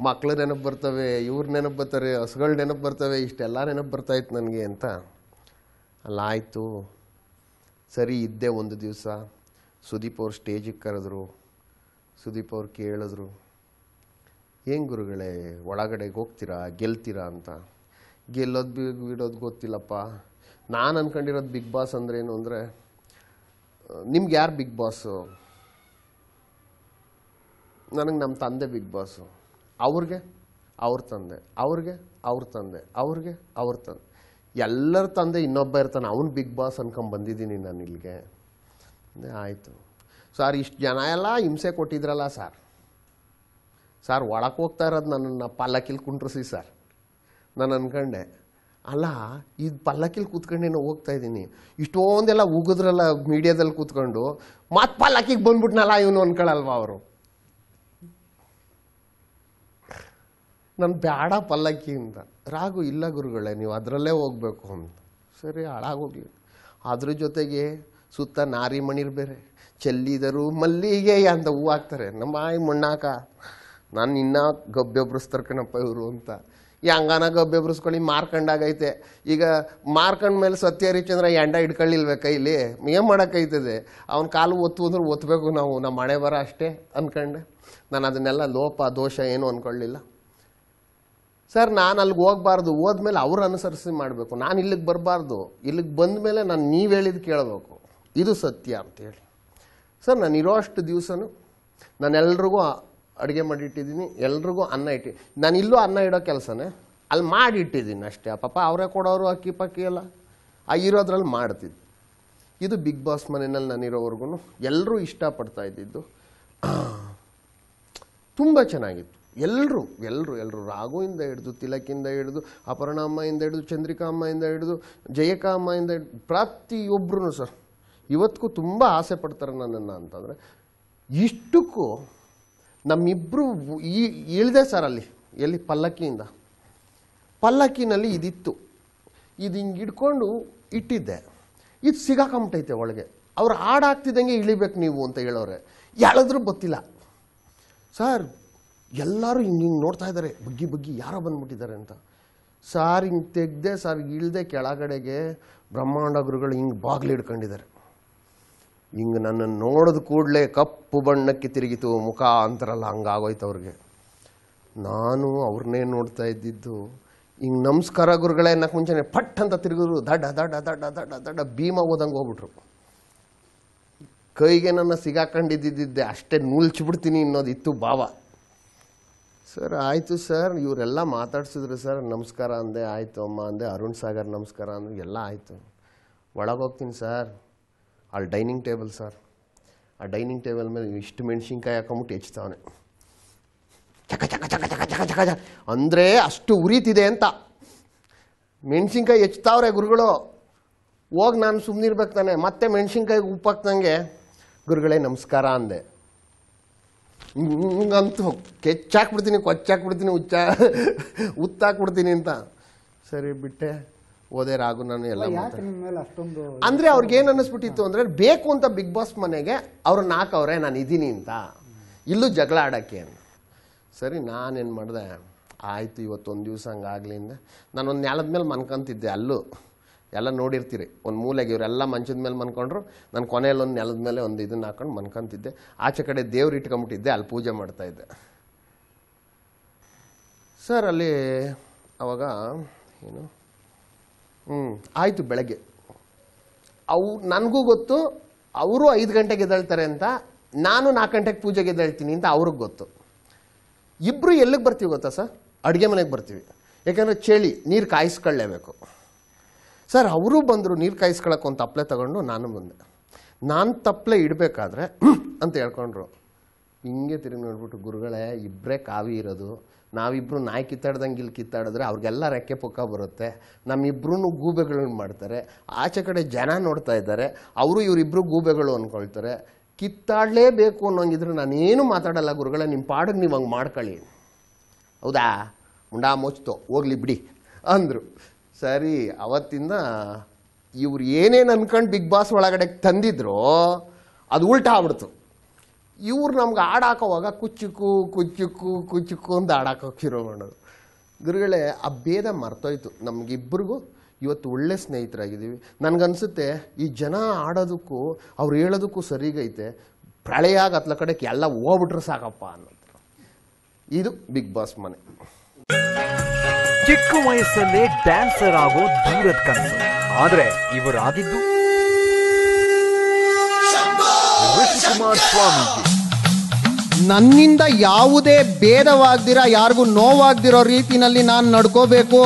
ಮಕ್ಳು ನೆನಪು ಬರ್ತವೆ, ಇವ್ರ ನೆನಪು ಬರ್ತಾರೆ, ಹಸುಗಳು ನೆನಪು ಬರ್ತವೆ, ಇಷ್ಟೆಲ್ಲ ನೆನಪು ಬರ್ತಾಯಿತ್ತು ನನಗೆ ಅಂತ. ಅಲ್ಲ ಆಯಿತು ಸರಿ ಇದ್ದೆ. ಒಂದು ದಿವಸ ಸುದೀಪ್ ಅವ್ರು ಸ್ಟೇಜಿಗೆ ಕರೆದ್ರು. ಸುದೀಪ್ ಅವ್ರು ಕೇಳಿದ್ರು, ಏನು ಗುರುಗಳೇ ಒಳಗಡೆಗೆ ಹೋಗ್ತೀರಾ, ಗೆಲ್ತೀರಾ ಅಂತ. ಗೆಲ್ಲೋದು ಬಿಡೋದು ಗೊತ್ತಿಲ್ಲಪ್ಪ. ನಾನು ಅಂದ್ಕೊಂಡಿರೋದು ಬಿಗ್ ಬಾಸ್ ಅಂದ್ರೇನು ಅಂದರೆ, ನಿಮ್ಗೆ ಯಾರು ಬಿಗ್ ಬಾಸು? ನನಗೆ ನಮ್ಮ ತಂದೆ ಬಿಗ್ ಬಾಸು. ಅವ್ರಿಗೆ ಅವ್ರ ತಂದೆ, ಅವ್ರಿಗೆ ಅವ್ರ ತಂದೆ, ಅವ್ರಿಗೆ ಅವ್ರ ತಂದೆ, ಎಲ್ಲರ ತಂದೆ ಇನ್ನೊಬ್ಬ ಇರ್ತಾನೆ, ಅವನು ಬಿಗ್ ಬಾಸ್ ಅನ್ಕೊಂಡು ಬಂದಿದ್ದೀನಿ ನಾನು ಇಲ್ಲಿಗೆ. ಆಯಿತು ಸರ್, ಇಷ್ಟು ಜನ ಎಲ್ಲ ಹಿಂಸೆ ಕೊಟ್ಟಿದ್ರಲ್ಲ ಸರ್ ಒಳಕ್ಕೆ ಹೋಗ್ತಾ ಇರೋದು ನನ್ನನ್ನು ಪಲ್ಲಕ್ಕಿಲಿ ಕುಂಡ್ರಿಸಿ ಸರ್. ನಾನು ಅನ್ಕೊಂಡೆ, ಅಲ್ಲ ಇದು ಪಲ್ಲಕ್ಕಿಲಿ ಕೂತ್ಕೊಂಡೇನೋ ಹೋಗ್ತಾ ಇದ್ದೀನಿ, ಇಷ್ಟೊಂದೆಲ್ಲ ಉಗಿದ್ರಲ್ಲ ಮೀಡಿಯಾದಲ್ಲಿ ಕೂತ್ಕೊಂಡು, ಮತ್ತೆ ಪಲ್ಲಕ್ಕಿಗೆ ಬಂದ್ಬಿಟ್ನಲ್ಲ ಇವನು ಅನ್ಕೊಳ್ಳಲ್ವ ಅವರು? ನಾನು ಬೇಡ ಪಲ್ಲಕ್ಕಿ ಅಂತ. ರಾಗು, ಇಲ್ಲ ಗುರುಗಳೇ ನೀವು ಅದರಲ್ಲೇ ಹೋಗಬೇಕು ಅಂತ. ಸರಿ ಹಾಳಾಗೋಗ್ಲಿ. ಅದ್ರ ಜೊತೆಗೆ ಸುತ್ತ ನಾರಿ ಮಣಿರ್ ಬೇರೆ, ಚೆಲ್ಲಿದರು ಮಲ್ಲಿಗೆ ಅಂತ ಹೂ ಹಾಕ್ತಾರೆ. ನಮ್ಮ ಮಣ್ಣಾಕ ನಾನು ಇನ್ನೂ ಗಬ್ಬೆ ಒಬ್ರಿಸ್ತಾರೆ ಕಣಪ್ಪ ಇವರು ಅಂತ. ಈ ಹಂಗಾನ ಗಬ್ಬೆ ಒಬ್ರಿಸ್ಕೊಳ್ಳಿ, ಮಾರ್ಕಂಡಾಗೈತೆ. ಈಗ ಮಾರ್ಕಂಡ್ಮೇಲೆ ಸತ್ಯ ಹರಿಶ್ಚಂದ್ರ ಎಂಡ ಹಿಡ್ಕೊಳ್ಳಿಲ್ವೇ ಕೈಲಿ? ಏನು ಮಾಡೋಕ್ಕೈತದೆ? ಅವನ ಕಾಲು ಒತ್ತು ಅಂದ್ರೆ ಒತ್ತಬೇಕು ನಾವು, ನಮ್ಮ ಮಳೆ ಬರ ಅಷ್ಟೇ ಅಂದ್ಕೊಂಡೆ. ನಾನು ಅದನ್ನೆಲ್ಲ ಲೋಪ ದೋಷ ಏನು ಅಂದ್ಕೊಳ್ಳಿಲ್ಲ ಸರ್. ನಾನು ಅಲ್ಲಿಗೆ ಹೋಗಬಾರ್ದು, ಹೋದ್ಮೇಲೆ ಅವ್ರು ಅನುಸರಿಸಿ ಮಾಡಬೇಕು. ನಾನು ಇಲ್ಲಿಗೆ ಬರಬಾರ್ದು, ಇಲ್ಲಿಗೆ ಬಂದ ಮೇಲೆ ನಾನು ನೀವು ಹೇಳಿದ್ದು ಕೇಳಬೇಕು, ಇದು ಸತ್ಯ ಅಂತೇಳಿ. ಸರ್ ನಾನು ಇರೋ ಅಷ್ಟು ದಿವಸನೂ ನಾನು ಎಲ್ರಿಗೂ ಅಡುಗೆ ಮಾಡಿಟ್ಟಿದ್ದೀನಿ, ಎಲ್ರಿಗೂ ಅನ್ನ ನಾನು ಇಲ್ಲೂ ಅನ್ನ ಇಡೋ ಕೆಲಸನೇ ಅಲ್ಲಿ ಮಾಡಿಟ್ಟಿದ್ದೀನಿ ಅಷ್ಟೇ. ಪಾಪ ಅವರೇ ಕೊಡೋರು ಅಕ್ಕಿ ಪಕ್ಕಿ ಎಲ್ಲ ಇರೋದ್ರಲ್ಲಿ ಮಾಡ್ತಿದ್ದು. ಇದು ಬಿಗ್ ಬಾಸ್ ಮನೆಯಲ್ಲಿ ನಾನಿರೋವರೆಗೂ ಎಲ್ಲರೂ ಇಷ್ಟಪಡ್ತಾ ಇದ್ದಿದ್ದು. ತುಂಬ ಚೆನ್ನಾಗಿತ್ತು. ಎಲ್ಲರೂ ರಾಘುವಿಂದ ಹಿಡಿದು, ತಿಲಕಿಂದ ಹಿಡಿದು, ಅಪರ್ಣ ಅಮ್ಮೆಯಿಂದ ಹಿಡಿದು, ಚಂದ್ರಿಕಾ ಅಮ್ಮೆಯಿಂದ ಹಿಡಿದು, ಜಯಕಾ ಅಮ್ಮೆಯಿಂದ ಹಿಡಿದು, ಪ್ರತಿಯೊಬ್ಬರೂ ಸರ್ ಇವತ್ತಿಗೂ ತುಂಬ ಆಸೆ ಪಡ್ತಾರೆ ನನ್ನನ್ನು ಅಂತಂದರೆ. ಇಷ್ಟಕ್ಕೂ ನಮ್ಮಿಬ್ಬರು ಇಳಿದೆ ಸರ್ ಅಲ್ಲಿ, ಎಲ್ಲಿ ಪಲ್ಲಕ್ಕಿನಲ್ಲಿ ಇದಿತ್ತು. ಇದು ಹಿಂಗೆ ಹಿಡ್ಕೊಂಡು ಇಟ್ಟಿದ್ದೆ, ಇದು ಸಿಗಾಕೊಂಬಿಟ್ಟೈತೆ ಒಳಗೆ. ಅವ್ರು ಹಾಡಾಗ್ತಿದ್ದಂಗೆ ಇಳಿಬೇಕು ನೀವು ಅಂತ ಹೇಳೋರೆ, ಎಳೆದ್ರೂ ಗೊತ್ತಿಲ್ಲ ಸರ್. ಎಲ್ಲರೂ ಹಿಂಗೆ ನೋಡ್ತಾ ಇದ್ದಾರೆ, ಬಗ್ಗಿ ಯಾರೋ ಬಂದ್ಬಿಟ್ಟಿದ್ದಾರೆ ಅಂತ. ಸಾರ್ ಹಿಂಗೆ ತೆಗ್ದೆ ಸರ್, ಇಳ್ದೆ ಕೆಳಗಡೆಗೆ ಬ್ರಹ್ಮಾಂಡ ಗುರುಗಳು ಹಿಂಗೆ ಬಾಗಿಲು ಹಿಡ್ಕೊಂಡಿದ್ದಾರೆ. ಹಿಂಗೆ ನನ್ನನ್ನು ನೋಡಿದ ಕೂಡಲೇ ಕಪ್ಪು ಬಣ್ಣಕ್ಕೆ ತಿರುಗಿತು ಮುಖ ಅಂತಾರಲ್ಲ, ಹಂಗಾಗೋಯ್ತು ಅವ್ರಿಗೆ. ನಾನು ಅವ್ರನ್ನೇ ನೋಡ್ತಾ ಇದ್ದಿದ್ದು. ಹಿಂಗೆ ನಮಸ್ಕಾರ ಗುರುಗಳೇ ಅನ್ನಕ್ಕೆ ಮುಂಚೆನೆ ಪಟ್ ಅಂತ ತಿರುಗಿದ್ರು, ದಡ್ಡ ದಡ್ಡ ದಡ್ಡ ದಡ್ಡ ದಡ್ಡ ಭೀಮ ಓದಂಗೆ ಹೋಗ್ಬಿಟ್ರು. ಕೈಗೆ ನನ್ನ ಸಿಗಾಕೊಂಡಿದ್ದಿದ್ದೆ, ಅಷ್ಟೇ ನೂಲ್ಚಿಬಿಡ್ತೀನಿ ಅನ್ನೋದಿತ್ತು ಭಾವ. ಸರ್ ಆಯಿತು ಸರ್, ಇವರೆಲ್ಲ ಮಾತಾಡ್ಸಿದ್ರು ಸರ್, ನಮಸ್ಕಾರ ಅಂದೆ, ಆಯಿತು ಅಮ್ಮ ಅಂದೆ, ಅರುಣ್ ಸಾಗರ್ ನಮಸ್ಕಾರ ಅಂದರು, ಎಲ್ಲ ಆಯಿತು. ಒಳಗೋಗ್ತೀನಿ ಸರ್, ಅಲ್ಲಿ ಡೈನಿಂಗ್ ಟೇಬಲ್ ಸರ್, ಆ ಡೈನಿಂಗ್ ಟೇಬಲ್ ಮೇಲೆ ಇಷ್ಟು ಮೆಣಸಿನ್ಕಾಯಿ ಹಾಕೊಂಬಿಟ್ಟು ಹೆಚ್ಚುತ್ತಾವನೆ. ಚಕ ಚಕ ಚಕ ಚಕ ಚಕ ಚಕ ಚಕ ಅಂದರೆ ಅಷ್ಟು ಉರಿತಿದೆ ಅಂತ. ಮೆಣಸಿನ್ಕಾಯಿ ಹೆಚ್ಚುತ್ತಾವ್ರೆ ಗುರುಗಳು. ಹೋಗಿ ನಾನು ಸುಮ್ಮನಿರ್ಬೇಕು ತಾನೆ, ಮತ್ತೆ ಮೆಣಸಿನ್ಕಾಯಿಗೆ ಉಪ್ಪು ಹಾಕ್ದಂಗೆ ಗುರುಗಳೇ ನಮಸ್ಕಾರ ಅಂದೆ. ಹಿಂಗಂತೂ ಕೆಚ್ಚಾಕ್ಬಿಡ್ತೀನಿ, ಕೊಚ್ಚಾಕ್ಬಿಡ್ತೀನಿ, ಉತ್ತಾಕ್ಬಿಡ್ತೀನಿ ಅಂತ. ಸರಿ ಬಿಟ್ಟೆ, ಓದೇ ರಾಗು ನಾನು ಎಲ್ಲ ಅಂದರೆ ಅವ್ರಿಗೇನು ಅನ್ನಿಸ್ಬಿಟ್ಟಿತ್ತು ಅಂದರೆ, ಬೇಕು ಅಂತ ಬಿಗ್ ಬಾಸ್ ಮನೆಗೆ ಅವ್ರನ್ನ ಹಾಕವ್ರೆ ನಾನು ಇದ್ದೀನಿ ಅಂತ, ಇಲ್ಲೂ ಜಗಳ ಆಡೋಕ್ಕೆ. ಸರಿ ನಾನೇನು ಮಾಡಿದೆ, ಆಯಿತು ಇವತ್ತೊಂದು ದಿವಸ ಹಂಗಾಗಲಿ ಅಂದೆ. ನಾನೊಂದು ನೆಲದ ಮೇಲೆ ಮನ್ಕೊಂತಿದ್ದೆ. ಅಲ್ಲೂ ಎಲ್ಲ ನೋಡಿರ್ತೀರಿ, ಒಂದು ಮೂಲೆಗೆ ಇವರೆಲ್ಲ ಮಂಚದ ಮೇಲೆ ಮನ್ಕೊಂಡ್ರು, ನಾನು ಕೊನೆಯಲ್ಲಿ ಒಂದು ನೆಲದ ಮೇಲೆ ಒಂದು ಇದನ್ನು ಹಾಕೊಂಡು ಮನ್ಕೊಂತಿದ್ದೆ. ಆಚೆ ಕಡೆ ದೇವ್ರು ಇಟ್ಕೊಂಬಿಟ್ಟಿದ್ದೆ, ಅಲ್ಲಿ ಪೂಜೆ ಮಾಡ್ತಾಯಿದ್ದೆ. ಸರ್ ಅಲ್ಲಿ ಅವಾಗ ಏನು ಆಯಿತು ಬೆಳಗ್ಗೆ. ನನಗೂ ಗೊತ್ತು ಅವರು 5 ಗಂಟೆಗೆ ಎದ್ದೇಳ್ತಾರೆ ಅಂತ, ನಾನು 4 ಗಂಟೆಗೆ ಪೂಜೆಗೆ ಎದ್ದೇಳ್ತೀನಿ ಅಂತ ಅವ್ರಿಗೆ ಗೊತ್ತು. ಇಬ್ಬರು ಎಲ್ಲಿಗೆ ಬರ್ತೀವಿ ಗೊತ್ತಾ ಸರ್? ಅಡುಗೆ ಮನೆಗೆ ಬರ್ತೀವಿ. ಯಾಕೆಂದರೆ ಚಳಿ, ನೀರು ಕಾಯಿಸ್ಕೊಳ್ಳೇಬೇಕು. ಸರ್ ಅವರು ಬಂದರು ನೀರು ಕಾಯಿಸ್ಕೊಳ್ಳೋಕೆ ಒಂದು ತಪ್ಪಲೆ ತಗೊಂಡು ನಾನು ಬಂದೆ. ನಾನು ತಪ್ಪಲೆ ಇಡಬೇಕಾದ್ರೆ ಅಂತ ಹೇಳ್ಕೊಂಡ್ರು. ಹಿಂಗೆ ತಿರುಗಿ ನೋಡ್ಬಿಟ್ಟು, ಗುರುಗಳೇ ಇಬ್ಬರೇ ಕಾವಿ ಇರೋದು, ನಾವಿಬ್ಬರು ನಾಯಿ ಕಿತ್ತಾಡ್ದಂಗೆ ಇಲ್ಲಿ ಕಿತ್ತಾಡಿದ್ರೆ ಅವ್ರಿಗೆಲ್ಲ ರೆಕ್ಕೆ ಪುಕ್ಕ ಬರುತ್ತೆ, ನಮ್ಮಿಬ್ರು ಗೂಬೆಗಳನ್ನ ಮಾಡ್ತಾರೆ, ಆಚೆ ಕಡೆ ಜನ ನೋಡ್ತಾ ಇದ್ದಾರೆ, ಅವರು ಇವರಿಬ್ಬರು ಗೂಬೆಗಳು ಅಂದ್ಕೊಳ್ತಾರೆ, ಕಿತ್ತಾಡಲೇಬೇಕು ಅನ್ನೋಂಗಿದ್ರೆ ನಾನೇನು ಮಾತಾಡಲ್ಲ ಗುರುಗಳೇ, ನಿಮ್ಮ ಪಾಡಿಗೆ ನೀವು ಹಂಗೆ ಮಾಡ್ಕೊಳ್ಳಿ. ಹೌದಾ, ಮುಂಡಾ ಮುಚ್ತೋ ಹೋಗ್ಲಿ ಬಿಡಿ ಅಂದರು. ಸರಿ ಅವತ್ತಿಂದ ಇವ್ರು ಏನೇನು ಅನ್ಕೊಂಡು ಬಿಗ್ ಬಾಸ್ ಒಳಗಡೆ ತಂದಿದ್ರು ಅದು ಉಲ್ಟಾ ಆಗ್ಬಿಡ್ತು. ಇವ್ರು ನಮ್ಗೆ ಹಾಡಾಕೋವಾಗ ಕುಚ್ಚುಕು ಕುಚ್ಚುಕು ಕುಚ್ಚುಕು ಅಂತ ಹಾಡಾಕೋಕೆ ಶುರು ಮಾಡೋದು. ಗುರುಗಳೇ ಆ ಭೇದ ಮರ್ತೋಯ್ತು ನಮಗಿಬ್ಬರಿಗೂ. ಇವತ್ತು ಒಳ್ಳೆ ಸ್ನೇಹಿತರಾಗಿದ್ದೀವಿ. ನನಗನ್ಸುತ್ತೆ ಈ ಜನ ಆಡೋದಕ್ಕೂ ಅವ್ರು ಹೇಳೋದಕ್ಕೂ ಸರಿಗೈತೆ, ಪ್ರಳಯಾಗ ಹತ್ಲ ಕಡೆಗೆ ಎಲ್ಲ ಹೋಗ್ಬಿಟ್ರೆ ಸಾಕಪ್ಪ ಅನ್ನೋದು. ಇದು ಬಿಗ್ ಬಾಸ್ ಮನೆ. ಚಿಕ್ಕ ವಯಸ್ಸಲ್ಲೇ ಡ್ಯಾನ್ಸರ್ ಆಗೋ ದೂರದ ಕನಸು, ಆದ್ರೆ ಇವರಾಗಿದ್ದು ಋಷಿಕುಮಾರ್ ಸ್ವಾಮೀಜಿ. ನನ್ನಿಂದ ಯಾವುದೇ ಭೇದವಾಗ್ದಿರ, ಯಾರಿಗೂ ನೋವಾಗ್ದಿರೋ ರೀತಿನಲ್ಲಿ ನಾನು ನಡ್ಕೋಬೇಕು.